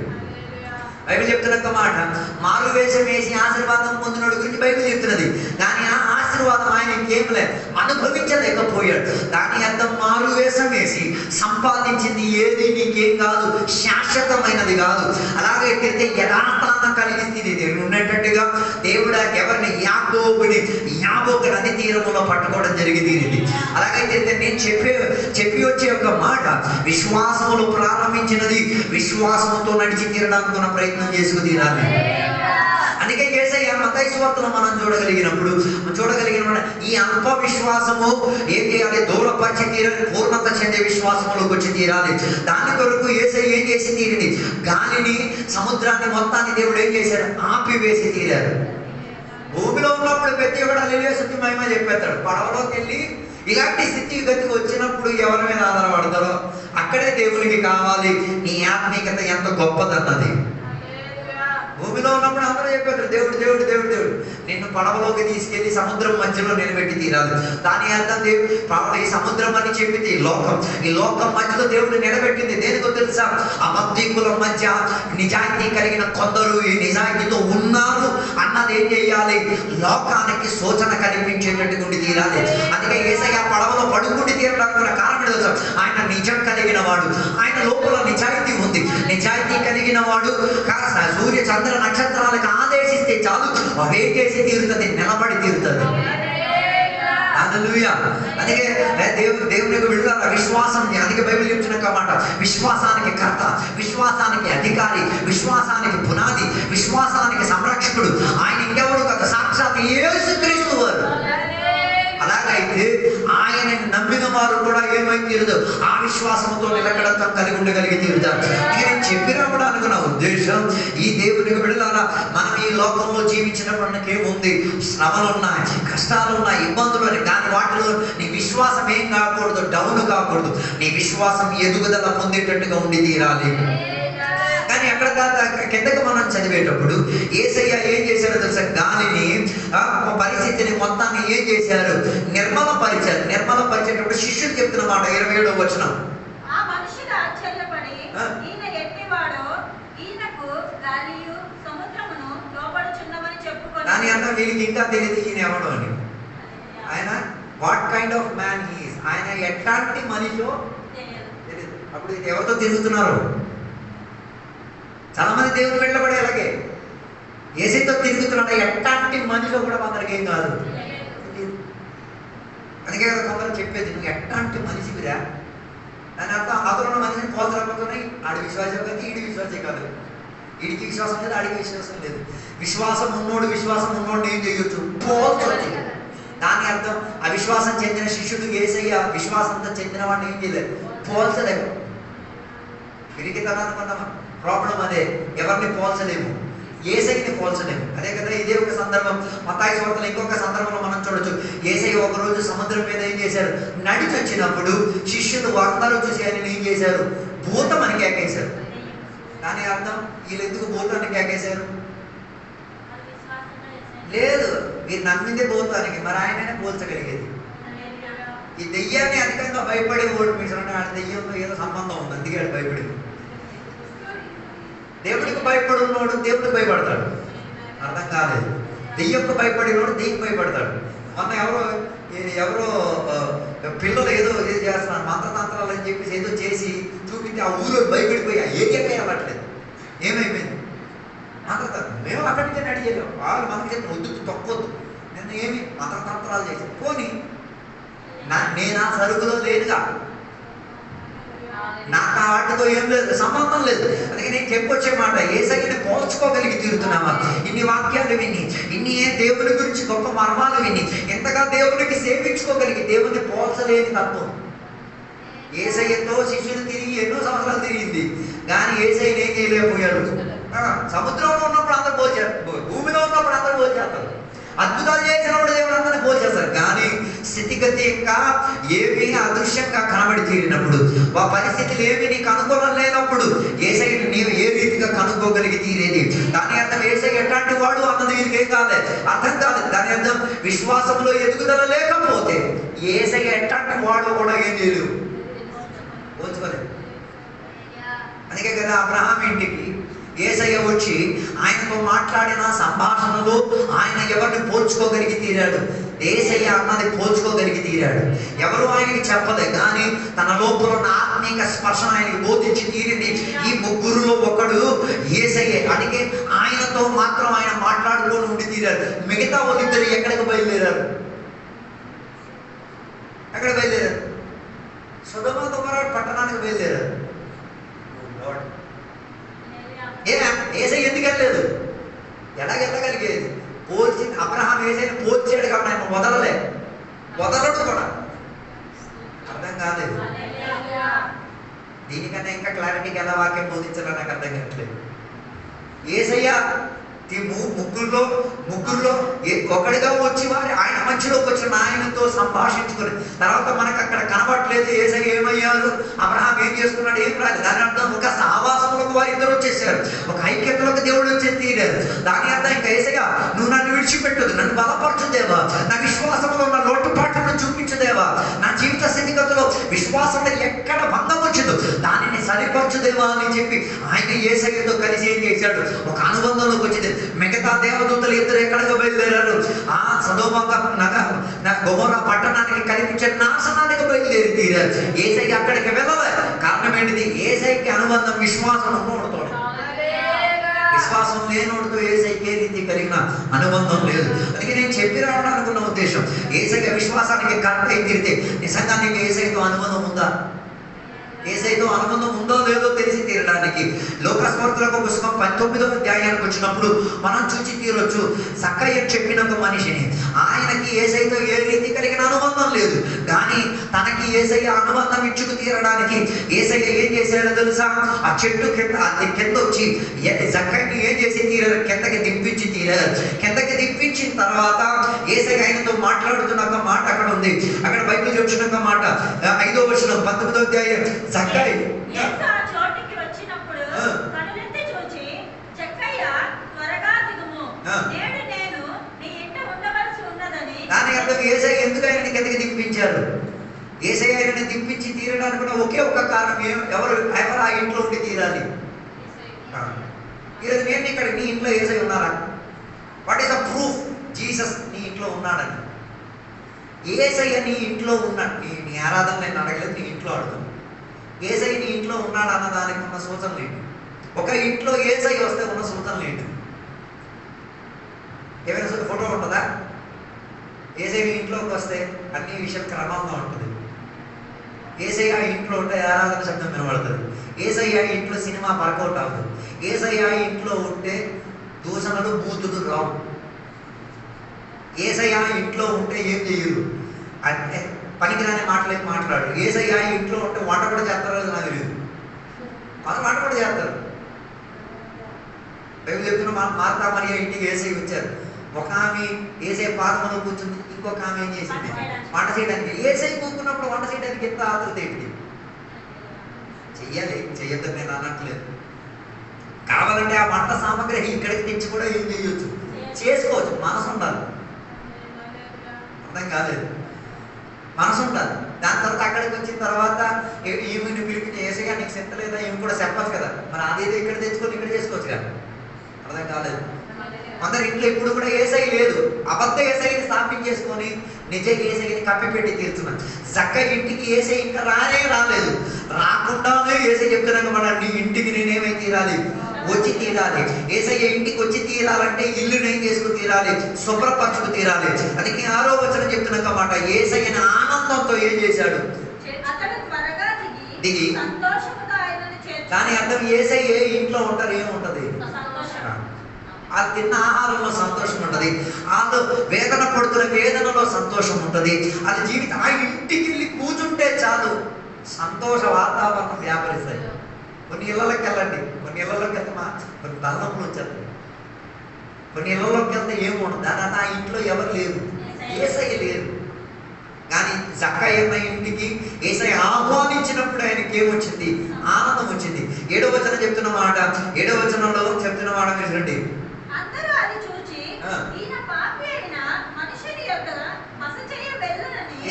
బైబిల్ చెప్తున్న మాట, మారువేషం వేసి ఆశీర్వాదం పొందినోడు గురించి బైబిల్ చెప్తున్నది. కానీ ఆ ఆశీర్వాదం ఆయన ఇంకేం లేదు, అనుభవించలేకపోయాడు. దాని అర్థం మారువేషం వేసి సంపాదించింది ఏది నీకేం కాదు, శాశ్వతమైనది కాదు. అలాగే ఎక్కడైతే యథార్థాన్ని కలిగిస్తుంది ఉన్నట్టుగా దేవుడు ఎవరిని యాబోకు నది తీరములో పట్టుకోవడం జరిగింది. అలాగైతే నేను చెప్పి వచ్చే ఒక మాట, విశ్వాసములు ప్రారంభించినది విశ్వాసముతో నడిచి తీరడానికి మన ప్రయత్నం చేసుకు తీరాలి. అందుకే యేసయ్య మత్తయి సువార్తలో మనం చూడగలిగిన ఈ అల్ప విశ్వాసము ఏం చేయాలి? దూరపరిచి తీరాలి, పూర్ణత చెందే విశ్వాసములోకి వచ్చి తీరాలి. దాని కొరకు యేసయ్య ఏం చేసి తీరింది? గాలిని, సముద్రాన్ని మొత్తాన్ని దేవుడు ఏం చేశారు? ఆపివేసి తీరారు. భూమిలో ఉన్నప్పుడు ప్రతి ఒక్కడు హల్లెలూయా స్తుతి మహిమ చెప్పేస్తాడు. పడవలోకి వెళ్ళి ఇలాంటి స్థితి గతికి వచ్చినప్పుడు ఎవరి మీద ఆధారపడతారో అక్కడే దేవునికి కావాలి నీ ఆత్మీయత ఎంత గొప్పదన్నది. భూమిలో ఉన్నప్పుడు అందరూ చెప్పారు దేవుడు దేవుడు దేవుడు దేవుడు. నిన్ను పడవలోకి తీసుకెళ్లి సముద్రం మధ్యలో నిలబెట్టి తీరాలి. దాని అర్థం దేవుడు ఈ సముద్రం అని చెప్పింది ఈ లోకం మధ్యలో దేవుడు నిలబెట్టింది దేనికో తెలుసా? అబద్ధికుల మధ్య నిజాయితీ కలిగిన కొందరు ఈ నిజాయితీతో ఉన్నారు అన్నది ఏం చేయాలి? లోకానికి సూచన కనిపించేటట్టు ఉండి తీరాలి. అందుకే యేసయ్య పడవలో పడుకుండి తీరడానికి కారణం తెలుసా? ఆయన నిజం కలిగిన వాడు, ఆయన లోపల నిజాయితీ ఉంది. నిజాయితీ కలిగిన వాడు కాస్త సూర్య చంద్ర నక్షత్రాలకు ఆదేశిస్తే చాలు అవేం చేసి తీరుతుంది, నిలబడి తీరుతుంది. హల్లెలూయా. అందుకే దేవుని యొక్క విడుదల విశ్వాసం. అందుకే బైబిల్ చెప్తున్న మాట, విశ్వాసానికి కర్త, విశ్వాసానికి అధికారి, విశ్వాసానికి పునాది, విశ్వాసానికి సంరక్షకుడు ఆయన ఇంకెవడు కదా? సాక్షాత్ యేసుక్రీస్తు వారు. అలాగైతే ఆయనని నమ్మిన వారు కూడా ఏమై తీరుదు, ఆ విశ్వాసంతో నిలకడత్వం కలిగి ఉండగలిగి తీరుతారు. ఇక నేను చెప్పి రావడానికి నా ఉద్దేశం, ఈ దేవునికి బిడ్డలారా, మనం ఈ లోకంలో జీవించినప్పుడు మనకేముంది, శ్రమలు ఉన్నాయి, కష్టాలు ఉన్నాయి, ఇబ్బందులు ఉన్నాయి. కానీ వాటిలో నీ విశ్వాసం ఏం కాకూడదు, డౌన్ కాకూడదు. నీ విశ్వాసం ఎదుగుదల పొందేటట్టుగా ఉండి తీరాలి. కానీ అక్కడ కిందకి మనం చదివేటప్పుడు యేసయ్య ఏం చేశారో తెలుసా, గాలిని పరిస్థితిని మొత్తాన్ని ఏం చేశారు, నిర్మలపరిచారు. నిర్మలపరిచేటప్పుడు శిష్యులు చెప్తున్న మాట 27వ వచనం, ఆ మనుషులు ఆశ్చర్యపడి ఈయన ఎట్టివాడో ఈయనకు గాలియు సముద్రమును లోబడుచున్నవని చెప్పుకొని. దాని అర్థం వీళ్ళకి ఇంకా తెలియదు ఈయన ఎవడో అని. ఆయన what kind of man he is, ఆయన ఎట్లాంటి మనిషో తెలియదు. అప్పుడు ఇది ఎవరితో తిరుగుతున్నారు? చాలా మంది దేవుని వెళ్ళబడే అలాగే యేసుతో తిరుగుతున్నాడు. ఎట్లాంటి మనిషిలో కూడా అందరికి ఏం కాదు. అందుకే కదా కొందరు చెప్పేది, నువ్వు ఎట్లాంటి మనిషివిరా, దాని అర్థం అతను మనిషిని పోల్చలేకపోతున్నాయి. ఆడి విశ్వాసం కాదు, ఈడి విశ్వాసం కాదు. ఈడికి విశ్వాసం లేదు, ఆడికి విశ్వాసం లేదు. విశ్వాసం ఉన్నోడు ఏం చేయొచ్చు, పోల్చొచ్చు. దాని అర్థం అవిశ్వాసం చెందిన శిష్యుడు యేసయ్య విశ్వాసంతో చెందిన వాడిని ఏం చేయలేదు, పోల్చలేము. పిరికితనానికి ఉన్న ప్రాబ్లం అదే, ఎవరిని పోల్చలేము, యేసయ్యని పోల్చలేము. అదే కదా ఇదే ఒక సందర్భం మత్తయి సువార్తలో ఇంకొక సందర్భంలో మనం చూడొచ్చు. యేసయ్య ఒకరోజు సముద్రం మీద ఏం చేశారు, నడిచి వచ్చినప్పుడు శిష్యులు అందరూ చూసి ఆయన ఏం చేశారు, భూతం అని కేకేశారు. దాని అర్థం వీళ్ళు ఎందుకు భూతాన్ని కేకేశారు? లేదు, మీరు నమ్మిందే భూతానికి, మరి ఆయననే పోల్చగలిగేది. ఈ దెయ్యాన్ని అధికంగా భయపడే ఓటు మీసరంటే ఆ దెయ్యంతో ఏదో సంబంధం ఉంది, అందుకే ఆడు భయపడి. దేవుడికి భయపడున్నోడు దేవుడికి భయపడతాడు, అర్థం కాలేదు. దెయ్యంకు భయపడినోడు దెయ్యం భయపడతాడు. మొన్న ఎవరో పిల్లలు ఏదో చేస్తున్నారు, మంత్రతంత్రాలు అని చెప్పేసి ఏదో చేసి చూపించి ఆ ఊళ్ళో భయపడిపోయి ఆ ఏరియాకే అవ్వట్లేదు. ఏమైపోయింది? మంత్రతంత్రం. మేము అక్కడి నుంచి అడిగేదాం, వాళ్ళు మనకి చెప్పిన వద్దు తొక్కొద్దు, నేను ఏమి మంత్రతంత్రాలు చేశాను పోనీ నేను ఆ సరుకులో లేదుగా, నాకు ఆ వాటితో ఏం లేదు, సంబంధం లేదు. అందుకే నేను చెప్పొచ్చే మాట, యేసయ్యని పోల్చుకోగలిగి తీరుతున్నావా? ఇన్ని వాక్యాలు విని, ఇన్ని దేవుని గురించి గొప్ప మర్మాలు విని, ఎంతగా దేవునికి సేవించుకోగలిగి దేవుని పోల్చలేని తత్వం. యేసయ్యతో శిష్యులు తిరిగి ఎన్నో సంవత్సరాలు తిరిగింది, కానీ యేసయ్యని ఏం చేయలేకపోయాడు. సముద్రంలో ఉన్నప్పుడు అందరూ పోల్చారు, భూమిలో ఉన్నప్పుడు అందరూ పోల్చేస్తారు, అద్భుతాలు చేసినప్పుడు దేవుడు అందరినీ పోల్చేస్తారు. కానీ స్థితిగతి ఇంకా ఏమీ అదృశ్యంగా కనబడి తీరినప్పుడు, ఆ పరిస్థితులు ఏమి నీకు అనుకూలం లేనప్పుడు యేసయ్యని నీవు ఏ రీతిగా కనుక్కోగలిగి తీరేది? దాని అర్థం యేసయ్య ఎట్లాంటి వాడు అన్నది వీరికి ఏం కాలేదు, అర్థం కాలేదు. దాని అర్థం విశ్వాసంలో ఎదుగుదల లేకపోతే యేసయ్య ఎట్లాంటి వాడు కూడా ఏం చేయలేవు, పోల్చుకోలేదు. అందుకే కదా అబ్రహాం ఇంటికి యేసయ్య వచ్చి ఆయనతో మాట్లాడిన సంభాషణలో ఆయన ఎవరిని పోల్చుకోగలిగి తీరాడు, యేసయ్య అన్నది పోల్చుకోగలిగి తీరాడు. ఎవరు ఆయనకి చెప్పలే, కానీ తన లోపల ఉన్న ఆత్మీక స్పర్శన ఆయనకి బోధించి తీరింది. ఈ ముగ్గురులో ఒకడు యేసయ్యే. అందుకే ఆయనతో మాత్రం ఆయన మాట్లాడుకొని ఉండి తీరాడు. మిగతా వాళ్ళిద్దరు ఎక్కడికి బయలుదేరారు? ఎక్కడ బయలుదేరారు? సొదొమ గొమొర్రా పట్టణానికి బయలుదేరారు. యేసయ్య ఎందుకు వెళ్ళలేదు? ఎలాగెళ్ళగలిగేది? పోల్చి అబ్రహాం యేసయ్యని పోల్చాడు కాబట్టి ఆయన వదలడు కూడా. అర్థం కాలేదు. దీనికన్నా ఇంకా క్లారిటీకి ఎలా వాక్యం బోధించాలో నాకు అర్థం కావట్లేదు. యేసయ్య ముగ్గురులో ఒకడిగా వచ్చి వారి ఆయన మధ్యలోకి వచ్చిన ఆయనతో సంభాషించుకుని తర్వాత మనకు అక్కడ కనబడట్లేదు యేసయ్య ఏమయ్యారు, అబ్రహాం ఏం చేస్తున్నాడు, ఏం రాలేదు. దాని అర్థం ఒక సహవాసంలోకి వారు ఇద్దరు వచ్చేసారు, ఒక ఐక్యతలోకి దేవుడు వచ్చేసి తీరారు. దాని అర్థం ఇంకా యేసయ్య నువ్వు నన్ను విడిచిపెట్టదు, నన్ను బలపరచుదేవా, నా విశ్వాసంలో ఉన్న లోటుపాట్లను చూపించుదేవా, నా జీవిత స్థితిగతులో విశ్వాసంలో ఎక్కడ భంగం వచ్చిందో దానిని సరిపరచుదేవా అని చెప్పి ఆయన యేసయ్యతో కలిసి ఏం చేశాడు, ఒక అనుబంధంలోకి వచ్చింది. మిగతా దేవదూతలు ఇద్దరు ఎక్కడికి బయలుదేరారు? ఆ సొదొమ గొమొర్రా పట్టణానికి కనిపించే నాశనానికి బయలుదేరి తీరారు. యేసయ్య అక్కడికి వెళ్ళలేదు. కారణం ఏంటిది? యేసయ్యకి అనుబంధం విశ్వాసం ఉన్నోడుతో. విశ్వాసం లేనోడితో యేసయ్యకి ఏ రీతి కలిగిన అనుబంధం లేదు. అందుకే నేను చెప్పి రావడానికి ఉన్న ఉద్దేశం, యేసయ్య విశ్వాసానికి కరెక్ట్ అయి తీరితే నిజంగా నీకు యేసయ్యతో అనుబంధం ఉందా? యేసయ్యతో అనుబంధం ఉందో లేదో తెలిసి తీరడానికి లూకాసు వార్తల పుస్తకం 19వ అధ్యాయానికి వచ్చినప్పుడు మనం చూసి తీరొచ్చు. సక్కయ్య చెప్పిన ఒక మనిషిని, ఆయనకి యేసయ్యతో ఏ రీతి కలిగిన అనుబంధం లేదు, కానీ తనకి యేసయ్య అనుబంధం ఇచ్చుకు తీరడానికి యేసయ్య ఏం చేశాడో తెలుసా? ఆ చెట్టు కింద వచ్చి జక్కయ్యని ఏం చేసి తీరారు? కిందకి దింపించారు. కిందకి దింపించిన తర్వాత యేసయ్య ఆయనతో మాట్లాడుతున్న ఒక మాట అక్కడ ఉంది. అక్కడ బైబిల్ చెప్తున్న ఒక మాట 5వ వచనం 19వ అధ్యాయం. జక్కయ్య దాని అర్థం యేసయ్య ఎందుకు ఆయనని కిందకి దింపించారు? యేసయ్య ఆయనని దింపించి తీరడానికి కూడా ఒకే ఒక కారణం. ఎవరు ఆ ఇంట్లో ఉండి తీరాలి. ఈరోజు నేను ఇక్కడ నీ ఇంట్లో యేసయ్య ఉన్నారా? What is the proof? Jesus నీ ఇంట్లో ఉన్నాడని. యేసయ్య నీ ఇంట్లో ఉన్నాడు. నీ ఆరాధన నేను అడగలేదు, నీ ఇంట్లో అడుగు. యేసయ్య నీ ఇంట్లో ఉన్నాడు అన్న దానికి ఉన్న సూచనలు ఏంటి? ఒక ఇంట్లో యేసయ్య వస్తే ఉన్న సూచనలు ఏంటి? ఏమైనా ఫోటో ఉంటుందా? యేసయ్య ఇంట్లోకి వస్తే అన్ని విషయం క్రమంగా ఉంటుంది. యేసయ్య ఇంట్లో ఉంటే ఆరాధన శబ్దం వినబడుతుంది. యేసయ్య ఇంట్లో సినిమా వర్కౌట్ అవ్వదు. యేసయ్య ఇంట్లో ఉంటే దూషణలు బూతులు రావు. యేసయ్య ఇంట్లో ఉంటే ఏం చెయ్యరు, అంటే పనికిరాని మాటలేక మాట్లాడు. యేసయ్య ఇంట్లో ఉంటే వంట కూడా చేస్తారో నాకు తెలియదు. వాళ్ళు వంట కూడా చేస్తారు. బైబిల్ చెప్తున్న మార్తా మరియా ఇంటికి యేసయ్య వచ్చారు. ఒక ఆమె యేసయ్య పాదములో కూర్చుంది, ఇంకొక ఆమె ఏం చేసింది? వంట చేయడానికి. యేసయ్య కూర్చున్నప్పుడు వంట చేయడానికి ఎంత ఆతృత ఏంటి? చెయ్యాలి, చెయ్యొద్దని నేను అనట్లేదు. కావాలంటే ఆ వంట సామాగ్రి ఇక్కడికి తెచ్చి కూడా ఏం చేయొచ్చు, చేసుకోవచ్చు. మనసు ఉండాలి. అర్థం కాలేదు, మనసు ఉండాలి. దాని తర్వాత అక్కడికి వచ్చిన తర్వాత ఈమెని పిలిపించి యేసయ్య నీకు చెత్తలేదా ఈమె కూడా చెప్పచ్చు కదా. మరి అదేదో ఇక్కడ తెచ్చుకొని ఇక్కడ చేసుకోవచ్చు కదా. అర్థం కాలేదు. అందరి ఇంట్లో ఇప్పుడు కూడా యేసయ్య లేదు. అబద్ధ యేసయ్యని స్థాపించేసుకొని నిజ యేసయ్యని కప్పిపెట్టి తీర్చున్నాను. జక్కయ్య ఇంటికి యేసయ్య ఇంకా రాలేదు. రాకుండానే యేసయ్య చెప్తున్నాను, మన నీ ఇంటికి నేనేమై తీరాలి, వచ్చి తీరాలి. యేసయ్య ఇంటికి వచ్చి తీరాలంటే ఇల్లు నేను చేసుకుని తీరాలి, శుభ్రపరచుకు తీరాలి. అందుకే 6వ వచనం చెప్తున్న మాట, యేసయ్యని ఆనందంతో ఏం చేశాడు? దిగి. దాని అర్థం యేసయ్య ఇంట్లో ఉంటారు, ఏముంటది? ఆ తిన్న ఆహారంలో సంతోషం ఉంటుంది. వాళ్ళు వేదన పడుతున్న వేదనలో సంతోషం ఉంటుంది. అది జీవితం. ఆ ఇంటికి వెళ్ళి కూర్చుంటే చాలు సంతోష వాతావరణం వ్యాపరిస్తాయి. కొన్ని ఇళ్లలోకి వెళ్ళండి, కొన్ని ఇళ్లలోకి వెళ్తే కొన్ని తలనొప్పులు వచ్చేస్తాయి. కొన్ని ఇళ్లలోకి వెళ్తే ఏముండదు. దాని ఆ ఇంట్లో ఎవరు లేరు, యేసయ్య లేరు. కానీ జక్కయ్య ఇంటికి యేసయ్య ఆహ్వానించినప్పుడు ఆయనకి ఏమొచ్చింది? ఆనందం వచ్చింది. 7వ వచనం చెప్తున్న మాట, 7వ వచనంలో చెప్తున్న మాట మీరు చూడండి.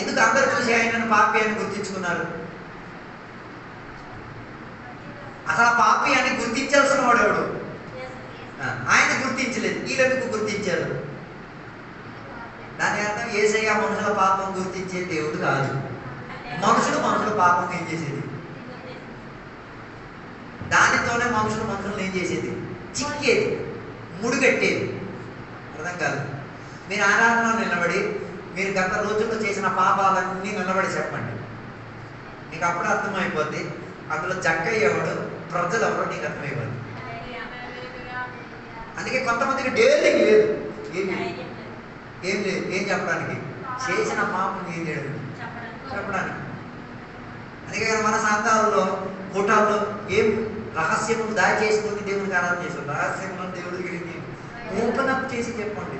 ఎందుకు అందరూ చూసి ఆయనను పాపి అని గుర్తించుకున్నారు? అసలు ఆ పాపి అని గుర్తించాల్సిన వాడెవడు? ఆయన గుర్తించలేదు. వీళ్ళెందుకు గుర్తించారు? దాని అర్థం యేసయ్య మనుషుల పాపం గుర్తించే దేవుడు కాదు. మనుషుల పాపం ఏం చేసేది? దానితోనే మనుషులు ఏం చేసేది? చిక్కేది, ముడిగట్టేది. అర్థం కాదు. మీరు ఆరాధనలో నిలబడి మీరు గత రోజుల్లో చేసిన పాపాలన్నీ నిలబడి చెప్పండి, మీకు అప్పుడు అర్థమైపోద్ది అందులో జక్కయ్య ఎవడు, ప్రజలు ఎవరో నీకు అర్థమైపోద్ది. అందుకే కొంతమందికి డైలీ లేదు, ఏం లేదు ఏం చెప్పడానికి, చేసిన పాపం ఏం చేయడం చెప్పడానికి. అందుకే మన సంఘాలలో కూటాల్లో ఏం రహస్యములు దాచేసుకొని దేవుడికి ఆరాధన చేస్తాం. రహస్యంలో దేవుడికి ఓపెన్ అప్ చేసి చెప్పండి.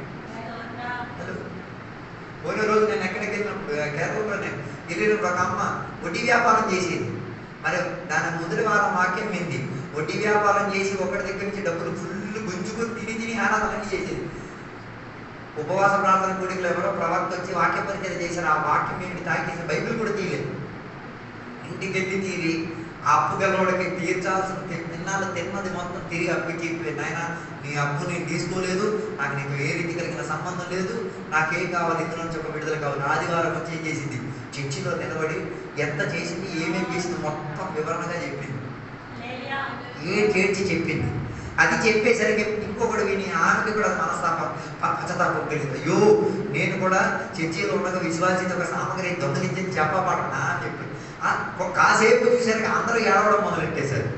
పోయిన రోజు నేను ఎక్కడికి వెళ్ళినప్పుడు కేరళలోనే వెళ్ళినప్పుడు ఒక అమ్మ వడ్డీ వ్యాపారం చేసేది. మరి దాని మొదటి వారం వాక్యం వింది. వడ్డీ వ్యాపారం చేసి ఒకటి దగ్గర నుంచి డబ్బులు ఫుల్ గుంజుకొని తిని ఆరాధనని చేసేది. ఉపవాస ప్రార్థన కూడికలు ఎవరో ప్రవక్త వచ్చి వాక్య పరిచయం చేశారు. ఆ వాక్యం ఏంటి తాకేసి బైబిల్ కూడా తీయలేదు. ఇంటికి వెళ్ళి తీరి ఆ అప్పు గలవాడికి తీర్చాల్సిన తిన్నది మొత్తం తిరిగి అప్పుకి నాయన నీ అప్పు నేను తీసుకోలేదు, నాకు నీకు ఏ రీతి కలిగిన సంబంధం లేదు, నాకేం కావాలి, ఇందులో నుంచి ఒక విడుదల కావాలి. ఆదివారం వచ్చి ఏం చేసింది? చర్చిలో నిలబడి ఎంత చేసింది, ఏమేమి చేసింది మొత్తం వివరణగా చెప్పింది. ఏడ్చి చెప్పింది. అది చెప్పేసరికి ఇంకొకటి విని ఆమెకి కూడా పశ్చాత్తాపం కలిగింది. అయ్యో నేను కూడా చర్చిలో ఉండగా విశ్వాసిత ఒక సామగ్రి దొంగలించి చెప్పబడనా అని చెప్పి కాసేపు చూసరికి అందరూ ఏడవడం మొదలెట్టేశారు.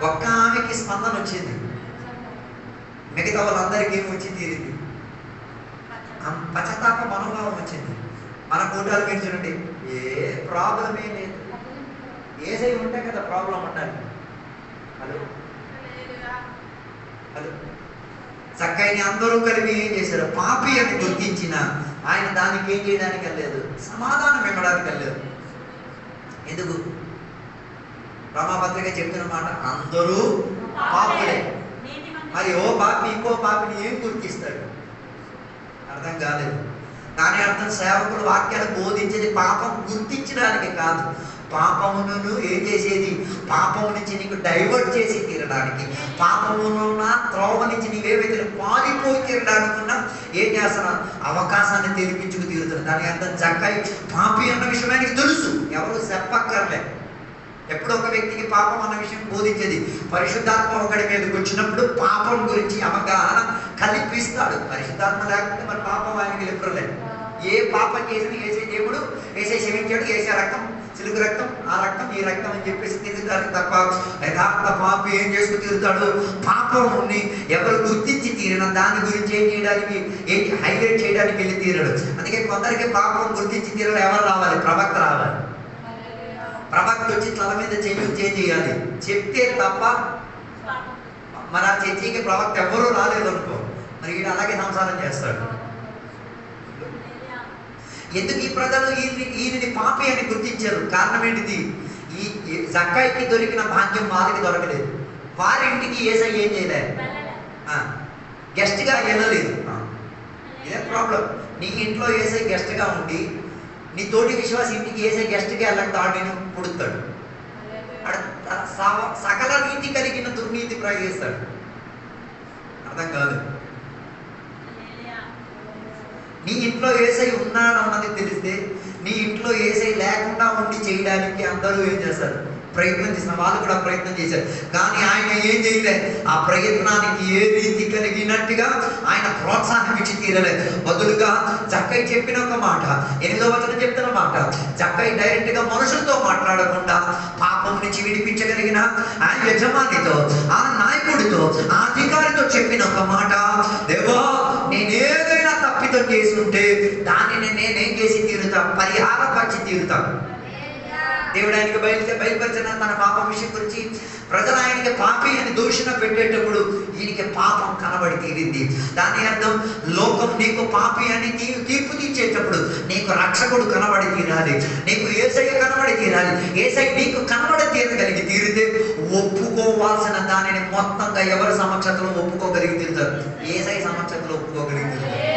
ఒక్క ఆమెకి స్పందన వచ్చింది, మిగతా వాళ్ళందరికీ ఏమి వచ్చి తీరింది? పశ్చాత్తాప మనోభావం వచ్చింది. మన కూటాలు మీరు చూడండి, ఏ ప్రాబ్లమే లేదు. ఏసై ఉంటే కదా ప్రాబ్లం ఉండాలి. హలో హలో చక్కని అందరూ కలిపి ఏం చేశారు? పాపి అని గుర్తించిన ఆయన దానికి ఏం చేయడానికి వెళ్ళలేదు, సమాధానం ఇవ్వడానికి వెళ్ళలేదు. ఎందుకు? రమాపత్రిక చెప్తున్న మాట, అందరూ పాపులే. మరి ఓ పాపి ఇంకో పాపిని ఏం గుర్తిస్తాడు? అర్థం కాలేదు. దాని అర్థం సేవకులు వాక్యాలు బోధించేది పాపం గుర్తించడానికి కాదు, పాపమును ఏం చేసేది? పాపము నుంచి నీకు డైవర్ట్ చేసి తీరడానికి, పాపమును త్రోవ నుంచి నీవేవైతే పారిపోయి తీరడానికున్నా ఏం చేస్తున్నా? అవకాశాన్ని తెలిపించుకు తీరుతున్నా. దాని అర్థం జక్కయ్య పాపి అన్న విషయం ఆయనకి తెలుసు, ఎవరు చెప్పక్కర్లే. ఎప్పుడు ఒక వ్యక్తికి పాపం అన్న విషయం బోధించేది, పరిశుద్ధాత్మ ఒకడి మీదకి వచ్చినప్పుడు పాపం గురించి అవగాహన కల్పిస్తాడు. పరిశుద్ధాత్మ లేకపోతే మరి పాపం ఆయనకి లిపరలేదు. ఏ పాపం చేసిన ఏసే దేవుడు ఏసే క్షమించాడు, ఏసే రక్తం చిలుకు రక్తం, ఆ రక్తం ఈ రక్తం అని చెప్పేసి తిరుగుతాడు తప్ప యథార్థ పాపి ఏం చేసుకు తీరుతాడు? పాపంని ఎవరు గుర్తించి తీరిన దాని గురించి ఏం చేయడానికి, ఏంటి హైలైట్ చేయడానికి వెళ్ళి తీరడు. అందుకే కొందరికి పాపం గుర్తించి తీరడం ఎవరు రావాలి? ప్రవక్త రావాలి. ప్రవక్త వచ్చి తల మీద చేయాలి, చెప్తే తప్ప. మరి ఆ చర్చికి ప్రవక్త ఎవరూ రాలేదు అనుకో, మరి వీడు అలాగే సంసారం చేస్తాడు. ఎందుకు ఈ ప్రజలు ఈయనని పాపి అని గుర్తించారు? కారణం ఏంటిది? ఈ జక్కయ్యకి దొరికిన భాగ్యం వారికి దొరకలేదు. వారి ఇంటికి యేసయ్య ఏం చేయలేదు, గెస్ట్గా వెళ్ళలేదు. ఇదే ప్రాబ్లం. నీ ఇంట్లో యేసయ్య గెస్ట్గా ఉండి నీ తోటి విశ్వాస ఇంటికి యేసయ్య గెస్ట్గా వెళ్ళతాడు, నేను పుడుతాడు. సకల నీతి కలిగిన దుర్నీతి ప్రయోగిస్తాడు. అర్థం కాదు. నీ ఇంట్లో యేసయ్య ఉన్నాడు అన్నది తెలిస్తే నీ ఇంట్లో యేసయ్య లేకుండా ఉండి చేయడానికి అందరూ ఏం చేస్తారు? ప్రయత్నం చేసిన వాళ్ళు కూడా ప్రయత్నం చేశారు. కానీ ఆయన ఏం చేయలేదు. ఆ ప్రయత్నానికి ఏ రీతి కలిగినట్టుగా ఆయన ప్రోత్సాహం ఇచ్చి తీరలేదు. బదులుగా జక్కయ్య చెప్పిన ఒక మాట, 8వ వచనం చెప్తున్న మాట, జక్కయ్య డైరెక్ట్ గా మనుషులతో మాట్లాడకుండా పాపం నుంచి విడిపించగలిగిన ఆ యజమానితో, ఆ నాయకుడితో, ఆ అధికారితో చెప్పిన ఒక మాట, దేవా నేనేదైనా తప్పితం చేసి ఉంటే దానిని నేనేం చేసి తీరుతా? పరిహారపరిచి తీరుతాను. దేవుడు ఆయనకి బయలుపరిచిన తన పాపం విషయం గురించి ప్రజలు ఆయనకి పాపి అని దూషణ పెట్టేటప్పుడు ఈయనకి పాపం కనబడి తీరింది. దాని అర్థం లోకం నీకు పాపి అని నీవు తీర్పు తీర్చేటప్పుడు నీకు రక్షకుడు కనబడి తీరాలి, నీకు యేసయ్య కనబడి తీరాలి. యేసయ్య నీకు కనబడి తీరగలిగి తీరితే ఒప్పుకోవాల్సిన దానిని మొత్తంగా ఎవరి సమక్షంలో ఒప్పుకోగలిగి తీరుతారు? యేసయ్య సమక్షంలో ఒప్పుకోగలిగి తీరుతారు.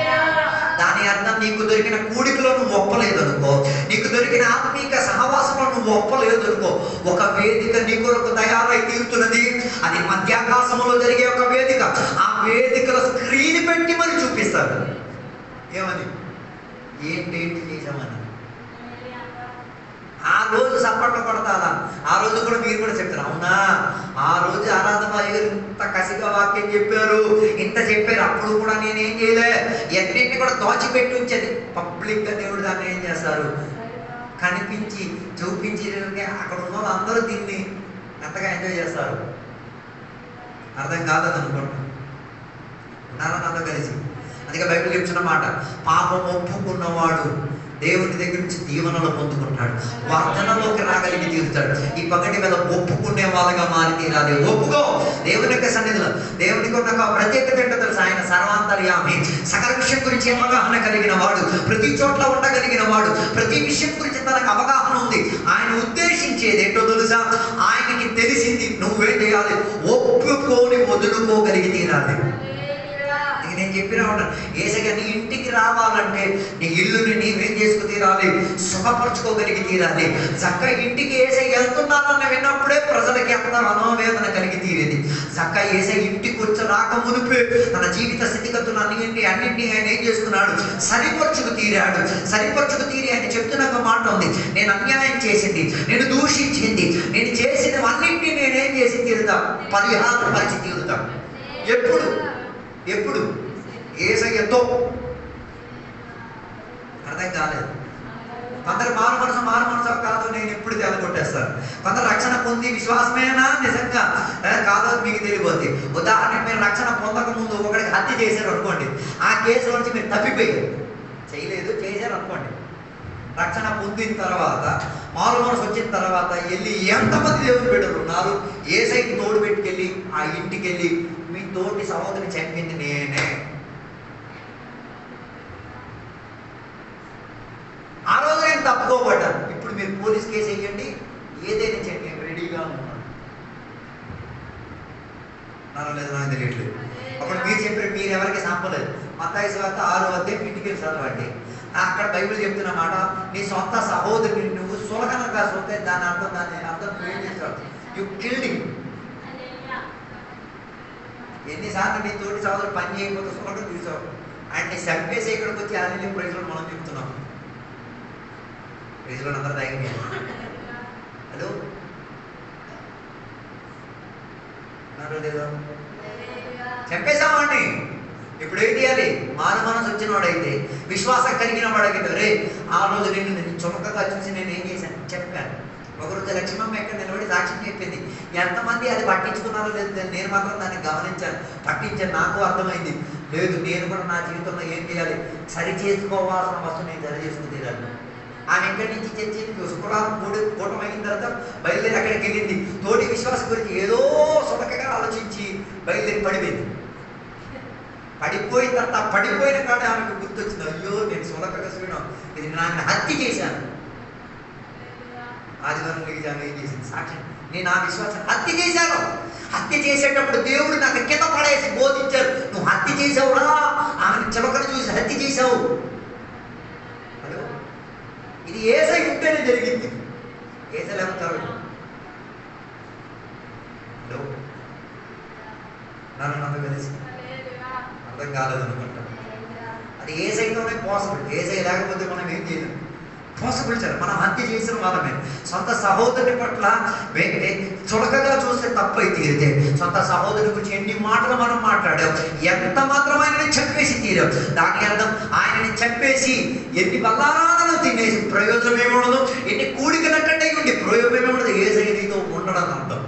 దాని అర్థం నీకు దొరికిన కూడికలో నువ్వు ఒప్పలేదు అనుకో, నీకు దొరికిన ఆత్మీక సహవాసంలో నువ్వు ఒప్పలేదు అనుకో, ఒక వేదిక నీ కొరకు తయారై తీరుతున్నది. అది మధ్యాకాశంలో జరిగే ఒక వేదిక. ఆ వేదికలో స్క్రీన్ పెట్టి మరి చూపిస్తారు. ఏమని? ఏంటేంటి చేసామని. ఆ రోజు సప్పట్లు కొడతారా? ఆ రోజు కూడా మీరు కూడా చెప్తారు, అవునా ఆ రోజు ఆరాధన ఇంత కసిగా వాక్యం చెప్పారు, ఇంత చెప్పారు, అప్పుడు కూడా నేనేం చేయలే, ఎన్నింటిని కూడా దోచిపెట్టి ఉంచేది. పబ్లిక్ గా దేవుడు దాన్ని ఏం చేస్తారు? కనిపించి చూపించి అక్కడ ఉన్న వాళ్ళు అందరూ దీన్ని ఎంతగా ఎంజాయ్ చేస్తారు. అర్థం కాదని అనుకుంటున్నాను. ఉన్నారా నాతో కలిసి? అందుకే బైబిల్ చెప్తున్న మాట, పాపం ఒప్పుకున్నవాడు దేవుని దగ్గర నుంచి దీవెనలు పొందుకుంటాడు, వర్ధనలోకి రాగలిగి తీరుతాడు. ఈ పగటి వేళ ఒప్పుకునే వాళ్ళగా మారి తీరాలి. ఒప్పుకో. దేవుని యొక్క సన్నిధిలో దేవునికి ఉన్న ఒక ప్రత్యేకత ఏంటో తెలుసు? ఆయన సర్వాంతర్యామి, సకల విషయం గురించి అవగాహన కలిగిన వాడు, ప్రతి చోట్ల ఉండగలిగిన వాడు, ప్రతి విషయం గురించి తనకు అవగాహన ఉంది. ఆయన ఉద్దేశించేది ఏంటో తెలుసా? ఆయనకి తెలిసింది నువ్వేం చేయాలి? ఒప్పుకొని వదులుకోగలిగి తీరాలి. నేను చెప్పినా ఉంటాను, యేసయ్య నీ ఇంటికి రావాలంటే నీ ఇల్లుని నీవేం చేసుకు తీరాలి? సుఖపరచుకోగలిగి తీరాలి. చక్కగా ఇంటికి యేసయ్య వెళ్తున్నానని విన్నప్పుడే ప్రజలకి అంత మనోవేదన కలిగి తీరేది. చక్కగా యేసయ్య ఇంటికి వచ్చి రాక మునిపే తన జీవిత స్థితిగతులు అన్నింటినీ ఆయన ఏం చేసుకున్నాడు? సరిపరచుకు తీరాడు. సరిపరచుకు తీరి ఆయన చెప్తున్న ఒక మాట ఉంది, నేను అన్యాయం చేసింది, నేను దూషించింది, నేను చేసినవన్నింటినీ నేనేం చేసి తీరుతా? పరిహారం పరిచి తీరుతా. ఎప్పుడు? ఎప్పుడు? యేసయ్యతో. అర్థం కాలేదు. కొందరు మారు మనసు కాదు, నేను ఎప్పుడు తెలగొట్టేస్తాను. కొందరు రక్షణ పొంది విశ్వాసమేనా నిజంగా కాదో మీకు తెలియబోద్ది. ఉదాహరణకు మీరు రక్షణ పొందక ముందు ఒకరికి హత్య చేశారు అనుకోండి, ఆ కేసులో నుంచి మీరు తప్పిపోయారు, చేయలేదు చేశారు అనుకోండి, రక్షణ పొందిన తర్వాత, మారు మనసు వచ్చిన తర్వాత వెళ్ళి ఎంతమంది దేవుని బిడ్డలు ఉన్నారు, యేసయ్యకి తోడు పెట్టుకెళ్ళి ఆ ఇంటికి వెళ్ళి మీ తోటి సహోదరిని చంపింది నేనే, ఆ రోజు నేను తప్పుకోబడ్డాను, ఇప్పుడు మీరు పోలీస్ కేసు వేయండి, ఏదైనా చేయండి, నేను రెడీగా ఉన్నాను. లేదు నాకు తెలియట్లేదు. అప్పుడు మీరు చెప్పారు, మీరు ఎవరికి సంపలేదు. మత్తయి సువార్త 6వ అధ్యాయం ఇంటికి వెళ్ళి చదవండి. అక్కడ బైబిల్ చెప్తున్న మాట, నీ సొంత సహోదరుని నువ్వు సులకనగా చూస్తే దాని అర్థం నువ్వేం చేస్తావు? You killed him. ఎన్నిసార్లు నీ తోటి సహోదరుడు పని చేయకపోతే సులకం చూసావు, ఆయన చంపేసి ఇక్కడికి వచ్చి ఆయన ప్రజలు మనం చెప్తున్నాం. ప్రజలు అందరూ ధైర్యం. హలో లేదా? చంపేశామండి. ఇప్పుడు ఏం చేయాలి? మారు మనసు వచ్చిన వాడైతే, విశ్వాసం కలిగిన వాడైతే, రే ఆ రోజు నేను చుమకగా చూసి నేను ఏం చేశాను చెప్పాను. ఒకరోజు లక్ష్మమ్మ ఎక్కడ నిలబడి సాక్ష్యం చెప్పింది. ఎంతమంది అది పట్టించుకున్నారో లేదు, నేను మాత్రం దాన్ని గమనించాను, పట్టించాను. నాకు అర్థమైంది, లేదు నేను కూడా నా జీవితంలో ఏం చేయాలి, సరి చేసుకోవాల్సిన వస్తువు నేను సరి చేసుకుని తీరాలి. ఆమె ఎక్కడి నుంచి చర్చి శుక్రవారం కూటమి అయిన తర్వాత బయలుదేరి అక్కడికి వెళ్ళింది. తోటి విశ్వాసం గురించి ఏదో సొలకగా ఆలోచించి బయలుదేరి పడిపోయింది. పడిపోయిన తర్వాత పడిపోయిన కాడ ఆమెకు గుర్తొచ్చింది, అయ్యో నేను సొలకగా చూడడం, ఇది నాకు హత్య చేశాను. ఆదివారం ఆమె ఏం చేసింది సాక్ష్యం, నేను ఆ విశ్వాసం హత్య చేశాను. హత్య చేసేటప్పుడు దేవుడు నాకు కింద పడేసి బోధించారు, నువ్వు హత్య చేసావురా, ఆమెను చిలకను చూసి హత్య చేశావు. ఇది యేసయ్య ఉంటేనే జరిగింది. యేసయ్య ఏమంటారు? నన్ను కలిసి అర్థం కాలేదు అనుకుంటా. అది యేసయ్యతోనే పాసిబుల్. యేసయ్య లేకపోతే మనం ఏం చేయలేం. పాసిబుల్ సార్, మనం హత్య చేసిన వాళ్ళమే. సొంత సహోదరుని పట్ల చులకగా చూస్తే తప్పై తీరితే, సొంత సహోదరుని గురించి ఎన్ని మాటలు మనం మాట్లాడాం, ఎంత మాత్రం ఆయనని చంపేసి తీరాం. దాని అర్థం ఆయనని చంపేసి ఎన్ని బల్లాలను తినేసి ప్రయోజనం ఏముండదు, ఎన్ని కూడికలట్టంటే ఉండి ప్రయోజనం ఏముండదు. యేసయ్య నీతో ఉండడం అర్థం.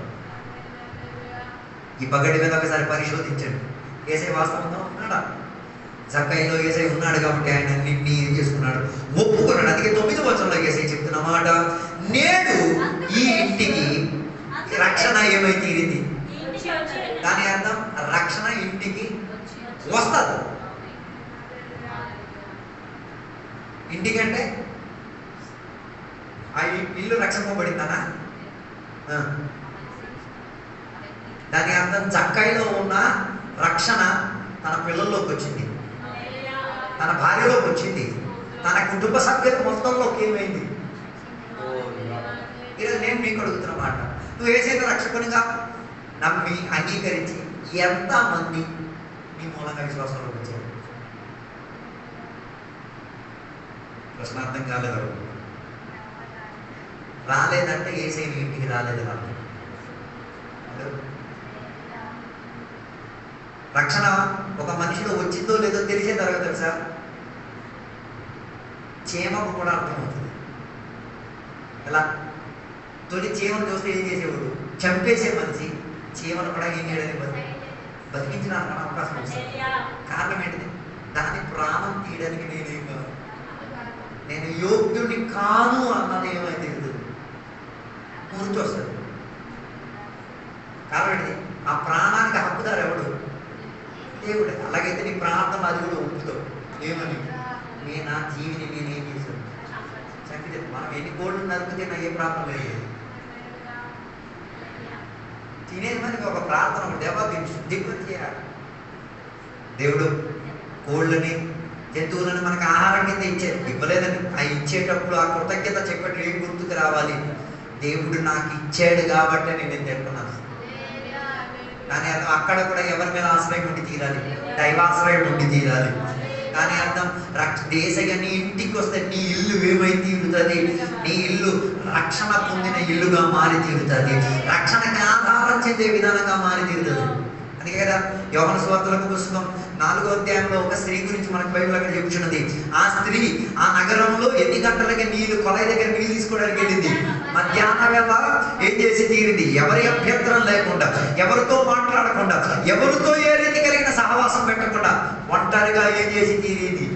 ఈ పగటి మీద ఒకసారి పరిశోధించండి, యేసయ్య వాస్తవంగా ఉన్నాడా? జక్కయ్యలో యేసయ్య ఉన్నాడు కాబట్టి ఆయన అన్నింటినీ ఏం చేసుకున్నాడు, ఒప్పుకున్నాడు. అందుకే 9వ వచనంలో యేసయ్య చెప్తున్న మాట, నేడు ఈ ఇంటికి రక్షణ ఏమై తీరింది. దాని అర్థం రక్షణ ఇంటికి వస్తుంది. ఇంటికంటే ఆ ఇల్లు రక్షింపబడిందనా? దాని అర్థం జక్కయ్యలో ఉన్న రక్షణ తన పిల్లల్లోకి వచ్చింది, తన భార్యలోకి వచ్చింది, తన కుటుంబ సభ్యుల మొత్తంలోకి ఏమైంది. ఈరోజు నేను మీకు అడుగుతున్న మాట, నువ్వు యేసయ్యను రక్షకునిగా నమ్మి అంగీకరించి ఎంతమంది నీ మూలంగా విశ్వాసంలోకి వచ్చారు? ప్రశ్న అర్థం కాలేదు. రాలేదంటే యేసయ్య నీ ఇంటికి రాలేదు. రక్షణ ఒక మనిషిలో వచ్చిందో లేదో తెలిసే తరగతి తెలుసా? చీమకు కూడా అర్థమవుతుంది. ఎలా? తొలి చీమను చూస్తే ఏం చేసేవాడు? చంపేసే మనిషి చీమను కూడా ఏం చేయడానికి బతికించడానికి అవకాశం వస్తుంది. కారణం ఏంటిది? దాని ప్రాణం తీయడానికి నేనేం కాదు, నేను యోగ్యుడిని కాను అన్నది ఏమైతే గుర్తు వస్తుంది. కాబట్టి ఆ ప్రాణానికి హక్కుదారు ఎవడు? దేవుడు. అలాగైతే నీ ప్రార్థన అది కూడా ఒప్పుతావు. ఏమని? నేను నా జీవిని నేనేం చేశాను, చంపితే. మనం ఎన్ని కోళ్ళు నరికితే నా ఏ ప్రార్థన లేదు. తినేది మనకి ఒక ప్రార్థన, ఒక దేవా దీన్ని శుద్ధిపతి చేయాలి. దేవుడు కోళ్ళని జంతువులను మనకు ఆహారం కింద ఇచ్చారు, ఇవ్వలేదని. ఆ ఇచ్చేటప్పుడు ఆ కృతజ్ఞత చెప్పట్లు ఏం గుర్తుకు రావాలి? దేవుడు నాకు ఇచ్చాడు కాబట్టి నేను తింటున్నాను. దాని అర్థం అక్కడ కూడా ఎవరి మీద ఆశ్రయం ఉండి తీరాలి, దైవాశ్రయం ఉండి తీరాలి. దాని అర్థం యేసయ్య నీ ఇంటికి వస్తే నీ ఇల్లు ఏమై తీరుతుంది? నీ ఇల్లు రక్షణ పొందిన ఇల్లుగా మారి తీరుతుంది, రక్షణకి ఆధారం చెందే విధానంగా మారి తీరుతుంది. అందుకే కదా యోహాను సువార్తల పుస్తకం 4వ అధ్యాయంలో ఒక స్త్రీ గురించి మనకు బైబిల్ అక్కడ చెప్తున్నది. ఆ స్త్రీ ఆ నగరంలో ఎన్ని గంటలకి నీళ్లు కొలాయి దగ్గర నీళ్ళు తీసుకోవడానికి వెళ్ళింది. మధ్యాహ్నం వేళ ఏం చేసి తీరింది? ఎవరి అభ్యంతరం లేకుండా, ఎవరితో మాట్లాడకుండా, ఎవరితో ఏ రీతి కలిగిన సహవాసం పెట్టకుండా ఒంటరిగా ఏం చేసి తీరింది?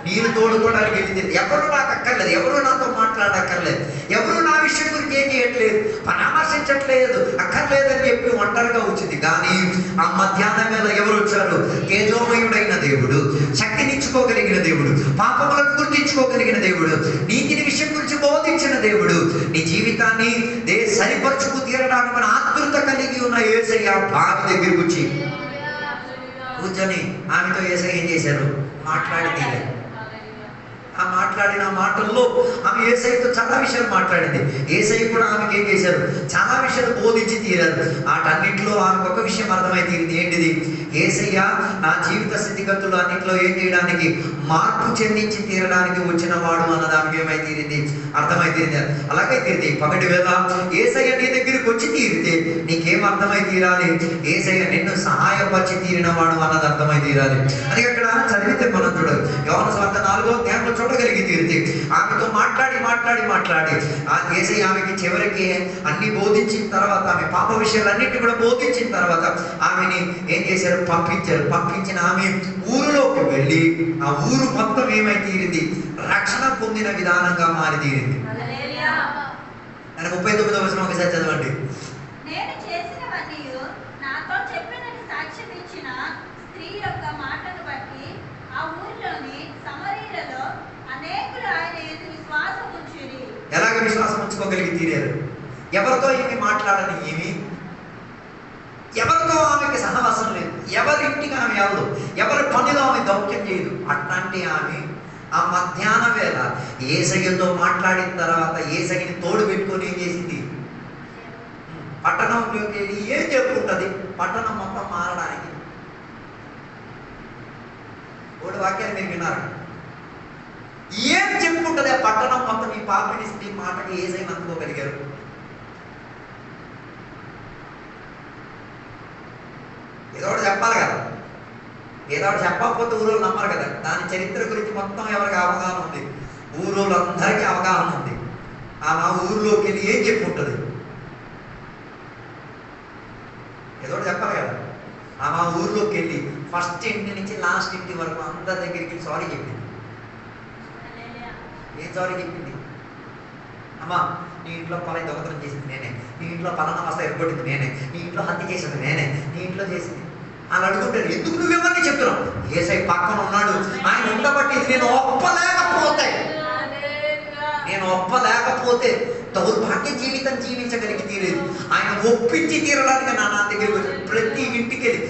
నీళ్లు తోడుకోవడానికి వెళ్ళింది. ఎవరు నాకు అక్కర్లేదు, ఎవరు నాతో మాట్లాడక్కర్లేదు, ఎవరు నా విషయం గురించి ఏం చేయట్లేదు, పరామర్శించట్లేదు, అక్కర్లేదని చెప్పి ఒంటరిగా వచ్చింది. కానీ ఆ మధ్యాహ్నం వేళ ఎవరు వచ్చారు? తేజోమయుడైన దేవుడు, శక్తినిచ్చుకోగలిగిన దేవుడు, పాపములను గుర్తించుకోగలిగిన దేవుడు, నీతిని విషయం గురించి బోధించిన దేవుడు, నీ జీవితాన్ని సరిపరుచుకు తీరడానికి మన ఆతృత కలిగి ఉన్న యేసయ్య బావి దగ్గరికి వచ్చి కూర్చొని ఆమెతో యేసయ్య ఏం చేశారు? మాట్లాడి తీరారు. ఆ మాట్లాడిన మాటల్లో ఆమె యేసయ్యతో చాలా విషయాలు మాట్లాడింది. యేసయ్య కూడా ఆమెకి ఏం చేశారు? చాలా విషయాలు బోధించి తీరారు. వాటన్నింటిలో ఆమెకు ఒక విషయం అర్థమై తీరింది. ఏంటిది? యేసయ్య నా జీవిత స్థితిగతులు అన్నింటిలో ఏం చేయడానికి? మార్పు చెందించి తీరడానికి వచ్చిన వాడు అన్నదానికి ఏమై తీరింది? అర్థమై తీరింది. అలాగే తీరింది. పగటి వేళ యేసయ్య నీ దగ్గరికి వచ్చి తీరితే నీకేం అర్థమై తీరాలి? యేసయ్య నిన్ను సహాయపరిచి తీరిన వాడు అన్నది అర్థమై తీరాలి. అది అక్కడ చదివితే మనం చూడదు. యోహాను సువార్త 4వ అధ్యాయంలో చూడగలిగి తీరితే ఆమెతో మాట్లాడి మాట్లాడి మాట్లాడి ఆ యేసయ్య ఆమెకి చివరికి అన్ని బోధించిన తర్వాత, ఆమె పాప విషయాలన్నింటినీ కూడా బోధించిన తర్వాత ఆమెని ఏం చేశారు? పంపించారు. పంపించిన ఆమె ఊరిలోకి వెళ్ళి ఆ ఊరు మొత్తం ఏమై తీరింది? రక్షణ పొందిన విధానంగా మారి తీరింది. 39వ వచనం ఒకసారి చదవండి. నేను చేసినవన్నీ నాతో చెప్పినని సాక్ష్యం ఇచ్చిన స్త్రీ యొక్క మాటను బట్టి ఆ ఊరిలోని సమరీలలో అనేకులు ఆయన యందు విశ్వాసం ఉంచిరి. ఎలాగ విశ్వాసం ఉంచుకోగలిగి తీరారు? ఎవరితో ఏమి మాట్లాడని, ఏమి ఎవరితో ఆమెకి సహవాసం లేదు, ఎవరింటికి ఆమె వెళ్ళదు, ఎవరి పనిలో ఆమె దౌత్యం చేయదు. అట్లాంటి ఆమె ఆ మధ్యాహ్న వేళ యేసయ్యతో మాట్లాడిన తర్వాత యేసయ్యని తోడు పెట్టుకొని ఏం చేసింది? పట్టణంలోకి వెళ్ళి ఏం చెప్పుకుంటుంది? పట్టణం మొత్తం మారడానికి. ఒకటి వాక్యాన్ని మీరు విన్నారు. ఏం చెప్పుకుంటుంది ఆ పట్టణం మొత్తం? ఈ పాపిని స్త్రీ మాటకి యేసయ్యని అందుకోగలిగారు. ఏదో ఒకటి చెప్పాలి కదా. ఏదో ఒకటి చెప్పకపోతే ఊరోళ్ళు నమ్మరు కదా. దాని చరిత్ర గురించి మొత్తం ఎవరికి అవగాహన ఉంది? ఊరోళ్ళందరికీ అవగాహన ఉంది. ఆమె ఊరిలోకి వెళ్ళి ఏం చెప్పుకుంటుంది? ఏదో ఒకటి చెప్పాలి కదా. ఆమె ఊరిలోకి వెళ్ళి ఫస్ట్ ఇంటి నుంచి లాస్ట్ ఇంటి వరకు అందరి దగ్గరికి సారీ చెప్పింది. ఏం సారీ చెప్పింది? అమ్మా, నీ ఇంట్లో పలానా దొంగతనం చేసింది నేనే, నీ ఇంట్లో పలానా వస్తా ఎరగొట్టింది నేనే, నీ ఇంట్లో హత్య చేసింది నేనే, నీ ఇంట్లో చేసింది అని అడుగుంటారు. ఎందుకు నువ్వేమని చెప్తున్నావు? యేసయ్య పక్కన ఉన్నాడు, ఆయన ఉండబట్టి నేను ఒప్పలేకపోతే దౌర్భాగ్య జీవితం జీవించగలిగి తీరేది. ఆయన ఒప్పించి తీరడానికి నా దగ్గరికి వచ్చాడు. ప్రతి ఇంటికి వెళ్ళి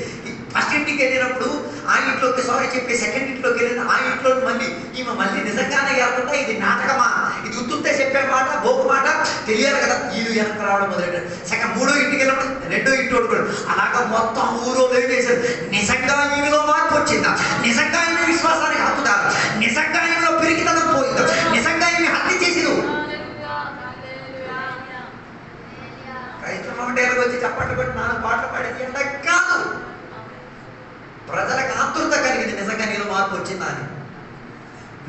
ఫస్ట్ ఇంటికి వెళ్ళినప్పుడు ఆ ఇంట్లోకి సారీ చెప్పి, సెకండ్ ఇంట్లోకి వెళ్ళిన ఆ ఇంట్లో మళ్ళీ ఈమె మళ్ళీ నిజంగానే వెళ్తుంటా, ఇది నాటకమా, ఇది ఉత్తుతే చెప్పే మాట, బోకు మాట తెలియాలి కదా. వీళ్ళు వెనక రావడం మొదలెట్టారు. సెకండ్ మూడో ఇంటికి వెళ్ళినప్పుడు రెండో ఇంటి కొడుకోడు. అలాగా మొత్తం ఊరో ఏం చేశారు? నిజంగా ఈమెలో మార్పు వచ్చిందా? నిజంగా ఈమె విశ్వాసానికి హక్కుదారు? నిజంగా ఈమెలో పెరిగితనం పోయిందో? నిజంగా ఈమె హత్య చేసిరు? క్రైస్తవ మండలికి వచ్చి చప్పట్లు కొట్టి నాలుగు పాటలు పాడేది ఎండ కాదు. ప్రజలకు ఆతృత కలిగింది, నిజంగా నీలో మార్పు వచ్చిందా అని.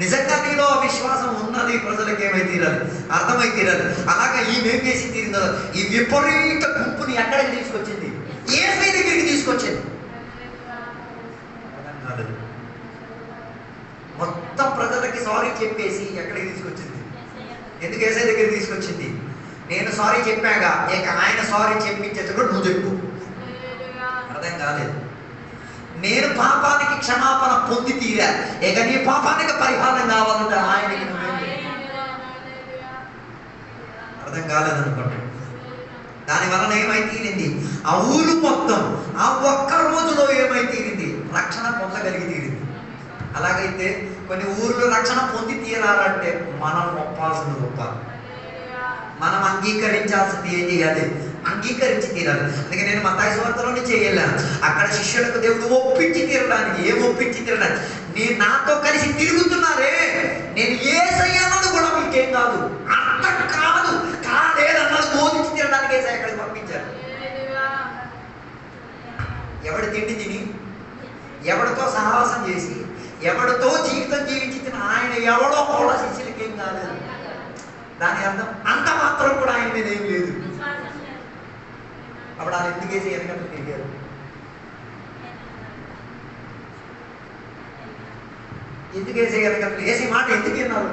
నిజంగా నీలో విశ్వాసం ఉన్నది, ప్రజలకు ఏమై తీరాలి? అర్థమై తీరాలి. అలాగా ఈమెం చేసి తీరిందో ఈ విపరీత గుంపుని ఎక్కడికి తీసుకొచ్చింది? యేసయ్య దగ్గరికి తీసుకొచ్చింది. మొత్తం ప్రజలకి సారీ చెప్పేసి ఎక్కడికి తీసుకొచ్చింది? ఎందుకు యేసయ్య దగ్గరికి తీసుకొచ్చింది? నేను సారీ చెప్పాగా, ఇక ఆయన సారీ చెప్పించేటప్పుడు నువ్వు చెప్పు. అర్థం కాలేదు. నేను పాపానికి క్షమాపణ పొంది తీరా, ఇక నీ పాపానికి పరిహారం కావాలంటే ఆయనకి అర్థం కాలేదనుకోండి. దానివలన ఏమై తీరింది? ఆ ఊరు మొత్తం ఆ ఒక్క రోజులో ఏమై తీరింది? రక్షణ పొందగలిగి తీరింది. అలాగైతే కొన్ని ఊర్లో రక్షణ పొంది తీరాలంటే మనం ఒప్పాల్సింది ఒప్పాలి. మనం అంగీకరించాల్సింది ఏం చేయాలి? అంగీకరించి తీరాలి. అందుకే నేను మత్తయి సువార్తలోనే చేయలేను. అక్కడ శిష్యులకు దేవుడు ఒప్పించి తీరడానికి, ఏం ఒప్పించి తీరడానికి? నేను నాతో కలిసి తిరుగుతున్నారే, నేను యేసయ్యన్నది కూడా మీకేం కాదు, అర్థం కాదు, కాలేదన్నది బోధించి తీరడానికి యేసయ్య అక్కడికి పంపించారు. ఎవడి తిండి తిని, ఎవడితో సహవాసం చేసి, ఎవడితో జీవితం జీవించిన ఆయన ఎవడో కూడా శిష్యులకేం కాలేదు. దాని అర్థం అంత మాత్రం కూడా ఆయన మీద ఏం లేదు. అప్పుడు వాళ్ళు ఎందుకు వేసి వెనకట్లు తిరిగారు? ఎందుకు ఏసై కనుక ఏసీ మాట ఎందుకు విన్నారు?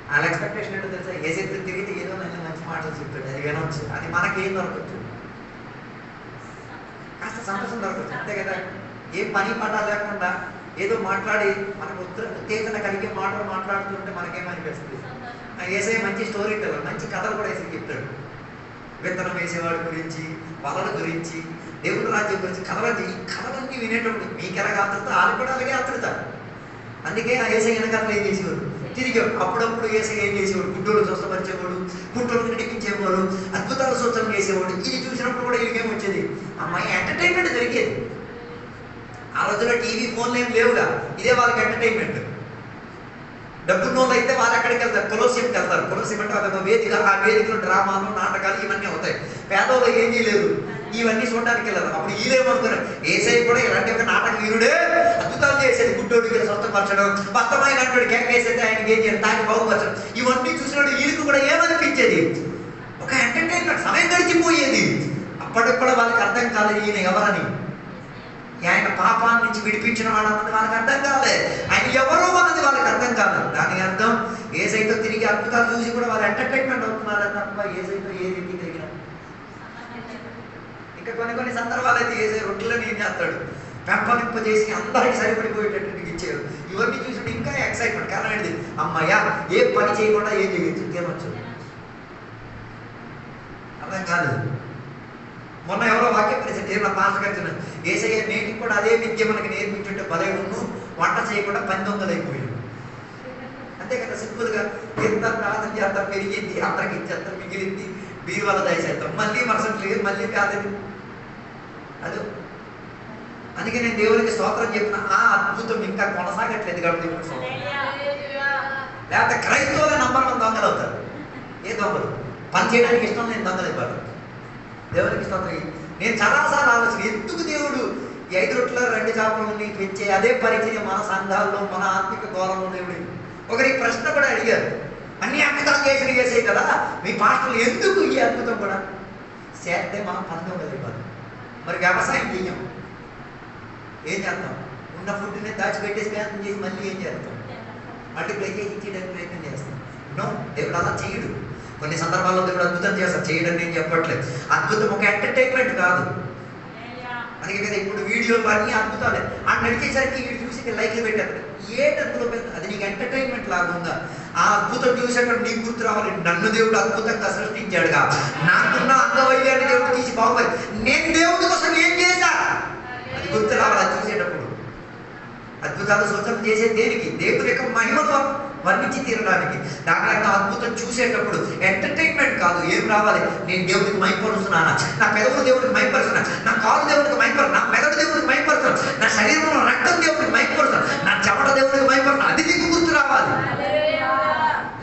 వాళ్ళ ఎక్స్పెక్టేషన్ ఏంటో తెలుసా? ఏసీ తిరిగితే ఏదో నన్ను మంచి మాటలు చెప్తాడు, అది వినవచ్చు. అది మనకేం దొరకచ్చు, కాస్త సంతోషం దొరకచ్చు, అంతే కదా. ఏ పని పాట లేకుండా ఏదో మాట్లాడి మనకు ఉత్తేజన కలిగే మాటలు మాట్లాడుతుంటే మనకేమనిపిస్తుంది? ఏసై మంచి స్టోరీ టెల్లర్, మంచి కథలు కూడా ఏసై చెప్తాడు. విత్తనం వేసేవాడి గురించి, వలల గురించి, దేవుని రాజ్యం గురించి కథలు. ఈ కథలన్నీ వినేటప్పుడు మీకు ఎలాగ ఆతృత, వాళ్ళు కూడా అలాగే ఆతృత. అందుకే ఆ ఏసై వెనకాల ఏం చేసేవాడు? తిరిగి అప్పుడప్పుడు ఏసై ఏం చేసేవాడు? గుడ్డోళ్ళు స్వస్థపరిచేవాడు, గుడ్డోళ్ళు నడిపించేవాడు, అద్భుతాలు సూచనలు చేసేవాడు. ఇది చూసినప్పుడు కూడా వీళ్ళకేం వచ్చేది? అమ్మాయి ఎంటర్టైన్మెంట్ జరిగేది. ఆ రోజుల్లో టీవీ ఫోన్లు ఏం లేవుగా, ఇదే వాళ్ళకి ఎంటర్టైన్మెంట్. డబ్బున్నోళ్ళు అయితే వాళ్ళు ఎక్కడికి వెళ్తారు? కొలోసియంకి వెళ్తారు. కొలోసియం అంటే అదొక వేదిక, ఆ వేదికలో డ్రామాలు, నాటకాలు ఇవన్నీ అవుతాయి. పేదవాళ్ళు ఏం చేయలేదు, ఇవన్నీ చూడడానికి వెళ్ళారు. అప్పుడు వీళ్ళేమనుకున్నారు? ఏసై కూడా ఇలాంటి ఒక నాటక వీరుడే, అద్భుతాలు చేసేది, గుడ్డోడికి స్వస్థపరచడం, బస్తమైనటువంటి కేకేసేది, ఆయనకి ఏం చేయాలి, తాకి బాగుపరచడం, ఇవన్నీ చూసినప్పుడు వీళ్ళకి కూడా ఏమనిపించేది? ఒక ఎంటర్టైన్మెంట్. సమయం గడిచిపోయేది. అప్పటికి వాళ్ళకి అర్థం కాలేదు ఈయన ఎవరని. ఆయన పాపాన్ని నుంచి విడిపించిన వాడు అన్నది వాళ్ళకి అర్థం కాలేదు. ఆయన ఎవరో అన్నది వాళ్ళకి అర్థం కాలేదు. దానికి అర్థం ఏసైతో తిరిగి అద్భుతాలు చూసి కూడా వాళ్ళు ఎంటర్టైన్మెంట్ అవుతున్నారని తప్ప ఏసైతో ఏ రీతి తిరిగిన. ఇంకా కొన్ని సందర్భాలు అయితే ఏసై రొట్టెలను ఏం చేస్తాడు? పెంపలింప చేసి అందరికీ సరిపడిపోయేటట్టు ఇచ్చారు. ఇవన్నీ చూసి ఇంకా ఎక్సైట్మెంట్. కారణం ఏంటి? అమ్మయ్యా, ఏ పని చేయకుండా ఏం చేయొచ్చు, తినవచ్చు. అర్థం కాదు. మొన్న ఎవరో వాక్యం పరిస్థితి నా పాస్టర్ గారు ఏసయ్య నేటికి కూడా అదే విద్య మనకి నేర్పించుంటే భలే ఉన్ను, వంట చేయకుండా 19 అయిపోయాడు. అంతే కదా, సింపుల్గా ఎంత ప్రార్థన చేస్తాం, పెరిగింది, అందరికి ఇచ్చేస్తాం, మిగిలింది బీరువాల దయచేస్తాం, మళ్ళీ మరుసటి లేదు, మళ్ళీ కాదని. అది అందుకే నేను దేవునికి స్తోత్రం చెప్పిన, ఆ అద్భుతం ఇంకా కొనసాగట్లేదు కాబట్టి లేకపోతే క్రైస్తవుల నంబర్ 1 దొంగలు అవుతారు. ఏ దొంగలు? పని చేయడానికి ఇష్టం లేని దొంగలు అయిపోతారు. దేవునికి స్తోత్రం. నేను చాలాసార్లు ఆలోచన, ఎందుకు దేవుడు ఈ 5 రొట్టెలు 2 చేపలు పెంచే అదే పరిచయం మన సంఘాల్లో, మన ఆత్మిక గౌరవంలో దేవుడు ఒకరి ప్రశ్న కూడా అడిగారు. అన్ని అద్భుతాలు చేసిన చేసే కదా మీ పాస్టర్లు, ఎందుకు ఈ అద్భుతం కూడా చేస్తే మనం 19 అయిపోతాం. మరి వ్యవసాయం చెయ్యం, ఏం చేస్తాం? ఉన్న ఫుడ్ని దాచిపెట్టేసి ప్రయత్నం చేసి మళ్ళీ ఏం చేస్తాం? మల్టిప్లై చేసి ఇచ్చేయడానికి ప్రయత్నం చేస్తాం. నో, దేవుడు అలా చేయడు. కొన్ని సందర్భాల్లో దేవుడు అద్భుతం చేస్తారు, చేయడం నేను చెప్పట్లేదు. అద్భుతం ఒక ఎంటర్టైన్మెంట్ కాదు. అందుకే కదా ఇప్పుడు వీడియోలు అన్నీ అద్భుతాలే. ఆ నడిచేసరికి వీడు చూసి లైక్లు పెట్టారు. ఏంటి అందులో పెద్ద? అది నీకు ఎంటర్టైన్మెంట్ లాగా ఉందా? ఆ అద్భుతం చూసేటప్పుడు నీకు గుర్తు రావాలి, నన్ను దేవుడు అద్భుతంగా సృష్టించాడుగా, నాకున్న అంగవైద్యాన్ని దేవుడు తీసి బాగుపడి నేను దేవుడి కోసం ఏం చేశా అది గుర్తు రావాలి. అది చూసేటప్పుడు అద్భుతాలు సూచన చేసే దేనికి? దేవుడి యొక్క మహిమతో వర్ణించి తీరడానికి. దాని అద్భుతం చూసేటప్పుడు ఎంటర్టైన్మెంట్ కాదు. ఏం రావాలి? నేను దేవుడికి మైపరుస్తున్నానా, నా పెదవులు దేవుడికి మైపరుస్తున్నా, నా కాలు దేవుడికి మైపరుతున్నా, నా మెదడు దేవుడికి మైపరుతున్నా, నా శరీరంలో రక్తం దేవుడికి మైపరుతున్నా, నా చెమట దేవుడికి మైపరుతున్నా. అది నీకు గుర్తు రావాలి.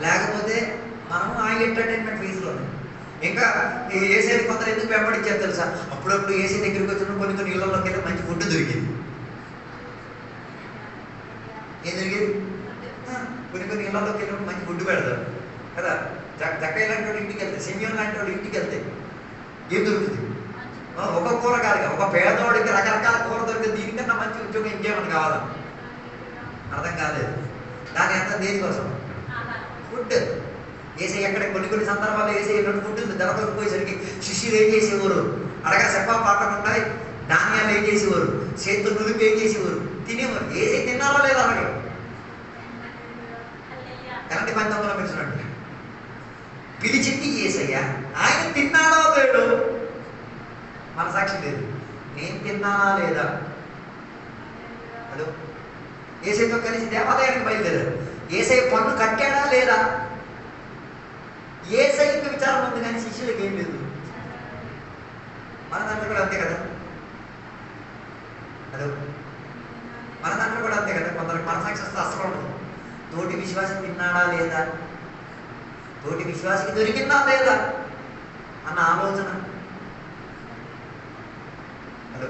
లేకపోతే మనం ఆ ఎంటర్టైన్మెంట్ ఫీజులోనే ఇంకా ఏసీ కొందరు ఎందుకు వెంబడించారు తెలుసా? అప్పుడప్పుడు ఏసీ దగ్గరికి వచ్చిన కొన్ని ఇళ్లలోకి వెళ్ళి మంచి ఫుడ్ దొరికింది. ఏం జరిగేది? కొన్ని ఇళ్లలోకి వెళ్ళినప్పుడు మంచి ఫుడ్ పెడతారు కదా. జక్కయ్య లాంటి వాడు ఇంటికి వెళ్తే, సెమియోన్ లాంటి వాడు ఇంటికి వెళ్తే ఏం దొరుకుతుంది? ఒక కూర కాదుగా, ఒక పేదవాడికి రకరకాల కూర దొరికింది. దీనికన్నా మంచి ఉద్యోగం ఇంకేమని కావాలా? అర్థం కాలేదు. దాని అర్థం దేనికోసం? ఫుడ్. ఏసీ ఎక్కడ కొన్ని సందర్భాల్లో ఏసీ ఫుడ్ దొరకకపోయేసరికి శిష్యులు ఏం చేసేవారు? అడగా చెప్పా పాటకుండా ధాన్యాలు ఏం చేసేవారు? చేతులు నులిపి ఏం చేసేవారు? తినేవారు. ఏసీ తిన్నారో లేదా అడగడు. ఎలాంటి 19 పెంచినట్టు పిలిచింది ఏసయ్యా, ఆయన తిన్నాడో లేడు మన సాక్షి లేదు. నేను తిన్నానా లేదా? హలో, ఏసైతో కలిసి దేవాలయానికి బయలుదేరారు. ఏసై పన్ను కట్టాడా లేదా? ఏసైకి విచారం ఉంది కానీ శిష్యులకి ఏం లేదు. మన దాంట్లో కూడా అంతే కదా. హలో, మన దాంట్లో కూడా అంతే కదా. కొందరికి మన సాక్షి అస్సలు ఉండదు. తోటి విశ్వాసి తిన్నాడా లేదా, తోటి విశ్వాసికి దొరికిందా లేదా అన్న ఆలోచన. హలో,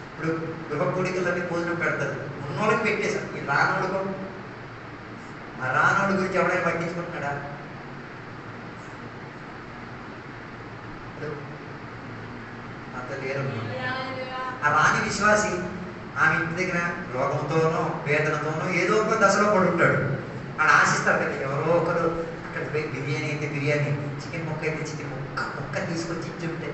ఇప్పుడు గృహ కోడికలన్నీ భోజనం పెడతారు, ఉన్నోళ్ళకి పెట్టేశారు. ఈ రానోడుకో, ఆ రానోడి గురించి ఎవడైనా పట్టించుకుంటున్నాడా? హలో, అంత లేరు. ఆ రాని విశ్వాసి ఆమె ఇంటి దగ్గర రోగంతోనో వేదనతోనో ఏదో ఒక దశలో పడి ఉంటాడు. వాడు ఆశిస్తాడు కదా, ఎవరో ఒకరు అక్కడ పోయి బిర్యానీ అయితే బిర్యానీ, చికెన్ ముక్క అయితే చికెన్ ముక్క తీసుకొచ్చి ఇచ్చి ఉంటే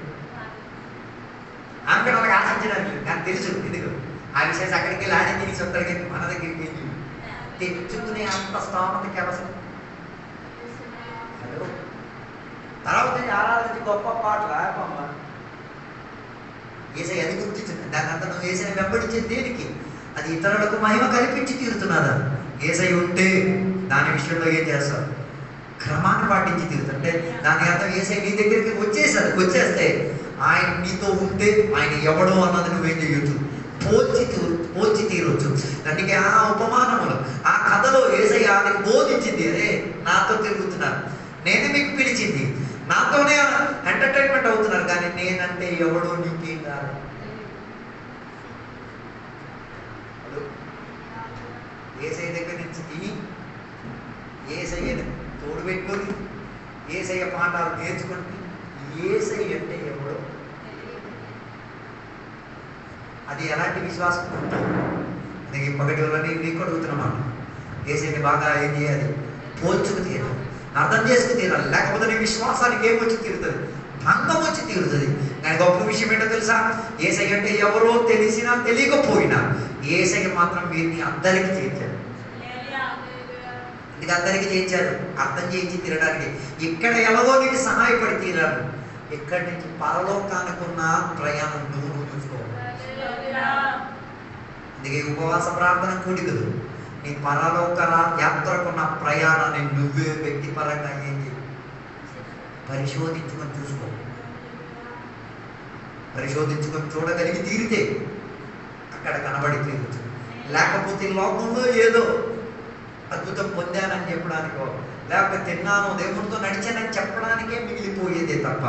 ఆమె వాళ్ళకి ఆశించడానికి నాకు తెలుసు. ఎందుకు ఆ విషయం అక్కడికి వెళ్ళి ఆడే తిరిగి వస్తాడు, కానీ మన దగ్గరికి వెళ్ళి తెచ్చుకునే అంత స్తోమతకి అవసరం. హలో, తర్వాత ఆరాధన గొప్ప పాటలు ఆపమ్మ ఏసై అది గుర్తించింది. దాని అంతా నువ్వు ఏసైని వెంబడించేది దేనికి? అది ఇతరులకు మహిమ కల్పించి తీరుతున్నదా? ఏసై ఉంటే దాని విషయంలో ఏం చేస్తారు? క్రమాన్ని పాటించి తీరుతుంటే దాని అర్థం ఏసై నీ దగ్గరికి వచ్చేస్తే ఆయన నీతో ఉంటే ఆయన ఎవడో అన్నది నువ్వేం చేయొచ్చు? పోల్చి తీరొచ్చు. దానికి ఆ ఉపమానములు, ఆ కథలో ఏసై ఆయనకు బోధించింది, అరే నాతో తిరుగుతున్నారు, నేనే మీకు పిలిచింది, నాతోనే ఎంటర్టైన్మెంట్ అవుతున్నారు, కానీ నేనంటే ఎవడో నీకేం కాదు. ఏసై దగ్గర నుంచి తిని ఏసయ్యని తోడు పెట్టుకొని ఏసయ్య పాఠాలు నేర్చుకుంటే ఏసై అంటే ఎవడో, అది ఎలాంటి విశ్వాసం ఉంటుంది? అందుకే పగటి వల్ల నీకు అడుగుతున్నమాట, ఏసైని బాగా ఏం చేయాలి? పోల్చుకు తీరాలి, అర్థం చేసుకు తీరాలి. లేకపోతే నీ విశ్వాసానికి ఏమొచ్చి తీరుతుంది? భంగం వచ్చి తీరుతుంది. కానీ గొప్ప విషయం ఏంటో తెలుసా? ఏసై అంటే ఎవరో తెలిసినా తెలియకపోయినా ఏసై మాత్రం వీరిని అందరికీ చేర్చారు. ఇది అందరికీ చేయించారు, అర్థం చేయించి తీరడానికి. ఇక్కడ ఎలాగో నీకు సహాయపడి తీరారు. ఇక్కడి నుంచి పరలోకానికి ఉన్న ప్రయాణం నువ్వు చూసుకోవాలి. అందుకే ఉపవాస ప్రార్థన కూడికలు నీ పరలోక యాత్రకున్న ప్రయాణాన్ని నువ్వే వ్యక్తిపరంగా ఏం చేయి? పరిశోధించుకొని చూసుకో. పరిశోధించుకొని చూడగలిగి తీరితే అక్కడ కనబడి తీరచ్చు. లేకపోతే లోకంలో ఏదో అద్భుతం పొందానని చెప్పడానికో, లేకపోతే తిన్నాను దేవుడితో నడిచానని చెప్పడానికే మిగిలిపోయేదే తప్ప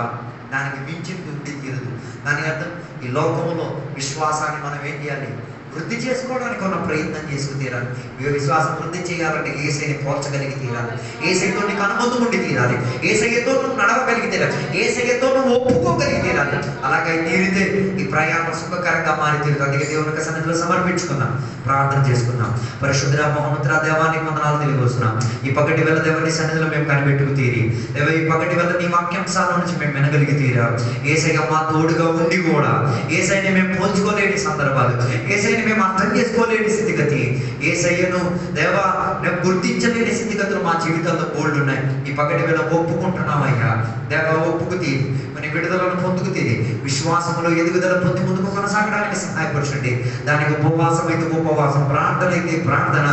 దానికి మించింది ఉండి తీరదు. దాని అర్థం ఈ లోకంలో విశ్వాసాన్ని మనం ఏం చేయాలి? వృద్ధి చేసుకోవడానికి ఉన్న ప్రయత్నం చేసుకు తీరాలి. విశ్వాసం వృద్ధి చేయాలంటే ఏసైని పోల్చగలిగి తీరాలి, ఏసైతో నీకు అనుబంధం ఉండి తీరాలి, ఏసైతో నువ్వు నడవగలిగి తీరాలి, ఏసైతో నువ్వు ఒప్పుకోగలిగి తీరాలి. అలాగే తీరితే ఈ ప్రయాణం సుఖకరంగా మారి తీరుతుంది. అందుకే దేవునికి సన్నిధిలో సమర్పించుకున్నాం, ప్రార్థన చేసుకున్నాం. పరిశుద్ధ మహోన్నత దేవానికి వందనాలు తెలియవస్తున్నాం. ఈ పగటి వేళ దేవుని సన్నిధిలో మేము కనిపెట్టుకు తీరి దేవ, ఈ పగటి వేళ నీ వాక్యాంశాల నుంచి మేము వినగలిగి తీరా. ఏసయ్య మా తోడుగా ఉండి కూడా ఏసైని మేము పోల్చుకోలేని సందర్భాలు, ఏసైని మేము అర్థం చేసుకోలేని స్థితిగతి, ఏసయ్యను దేవా మేము గుర్తించలేని స్థితిగతులు మా జీవితాల్లో బోల్డ్ ఉన్నాయి. ఈ పగటి వేళ ఒప్పుకుంటున్నామయ్యా దేవా, ఒప్పుకు తీరి మన విడుదలను పొందుకు తీరి విశ్వాసంలో ఎదుగుదల పొంది ముందుకు కొనసాగడానికి సహాయపరచండి. దానికి ఉపవాసం అయితే ఉపవాసం, ప్రార్థన అయితే ప్రార్థన,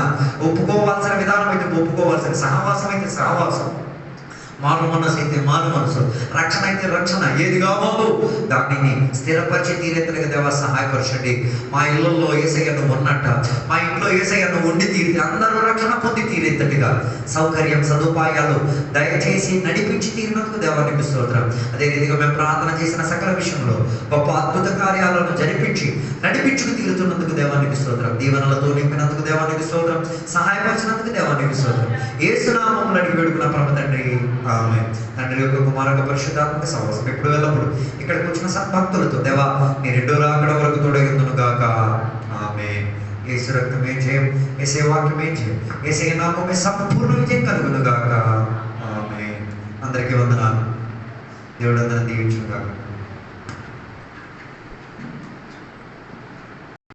ఒప్పుకోవాల్సిన విధానం అయితే ఒప్పుకోవాల్సిన, సహవాసం అయితే సహవాసం, మారు మనసు అయితే మారు మనసు, రక్షణ అయితే రక్షణ, ఏది కావాలో దానిని స్థిరపరిచి తీరేతలుగా దేవా సహాయపరచండి. మా ఇళ్లలో యేసయ్యను ఉన్నట్ట, మా ఇంట్లో యేసయ్యను ఉండి తీరితే అందరూ రక్షణ పొంది తీరేటట్టుగా సౌకర్యం సదుపాయాలు దయచేసి నడిపించి తీరినందుకు దేవానికి స్తోత్రం. అదే రీతిగా మేము ప్రార్థన చేసిన సకల విషయంలో గొప్ప అద్భుత కార్యాలను జరిపించి నడిపించుకు తీరుతున్నందుకు దేవానికి స్తోత్రం. దీవెనలతో నింపినందుకు దేవానికి స్తోత్రం, సహాయపరిచినందుకు దేవానికి స్తోత్రం. యేసు నామములో అడిగి వేడుకున్న పరమ తండ్రి, ఆమేన్. తండ్రి యొక్క కుమారుని పరిశుద్ధాత్మక సహవాసం ఎప్పుడు వెళ్ళప్పుడు ఇక్కడికి వచ్చిన సద్భక్తులతో దేవా నీ రెండో రాకడ వరకు తోడగిందును గాక. ఆమేన్. యేసు రక్తమే జయం, యేసే వాక్యమే జయం, యేసే నామమే సంపూర్ణ విజయం కలుగును గాక. ఆమేన్. అందరికీ వందనాలు. దేవుడు అందరిని దీవించును గాక.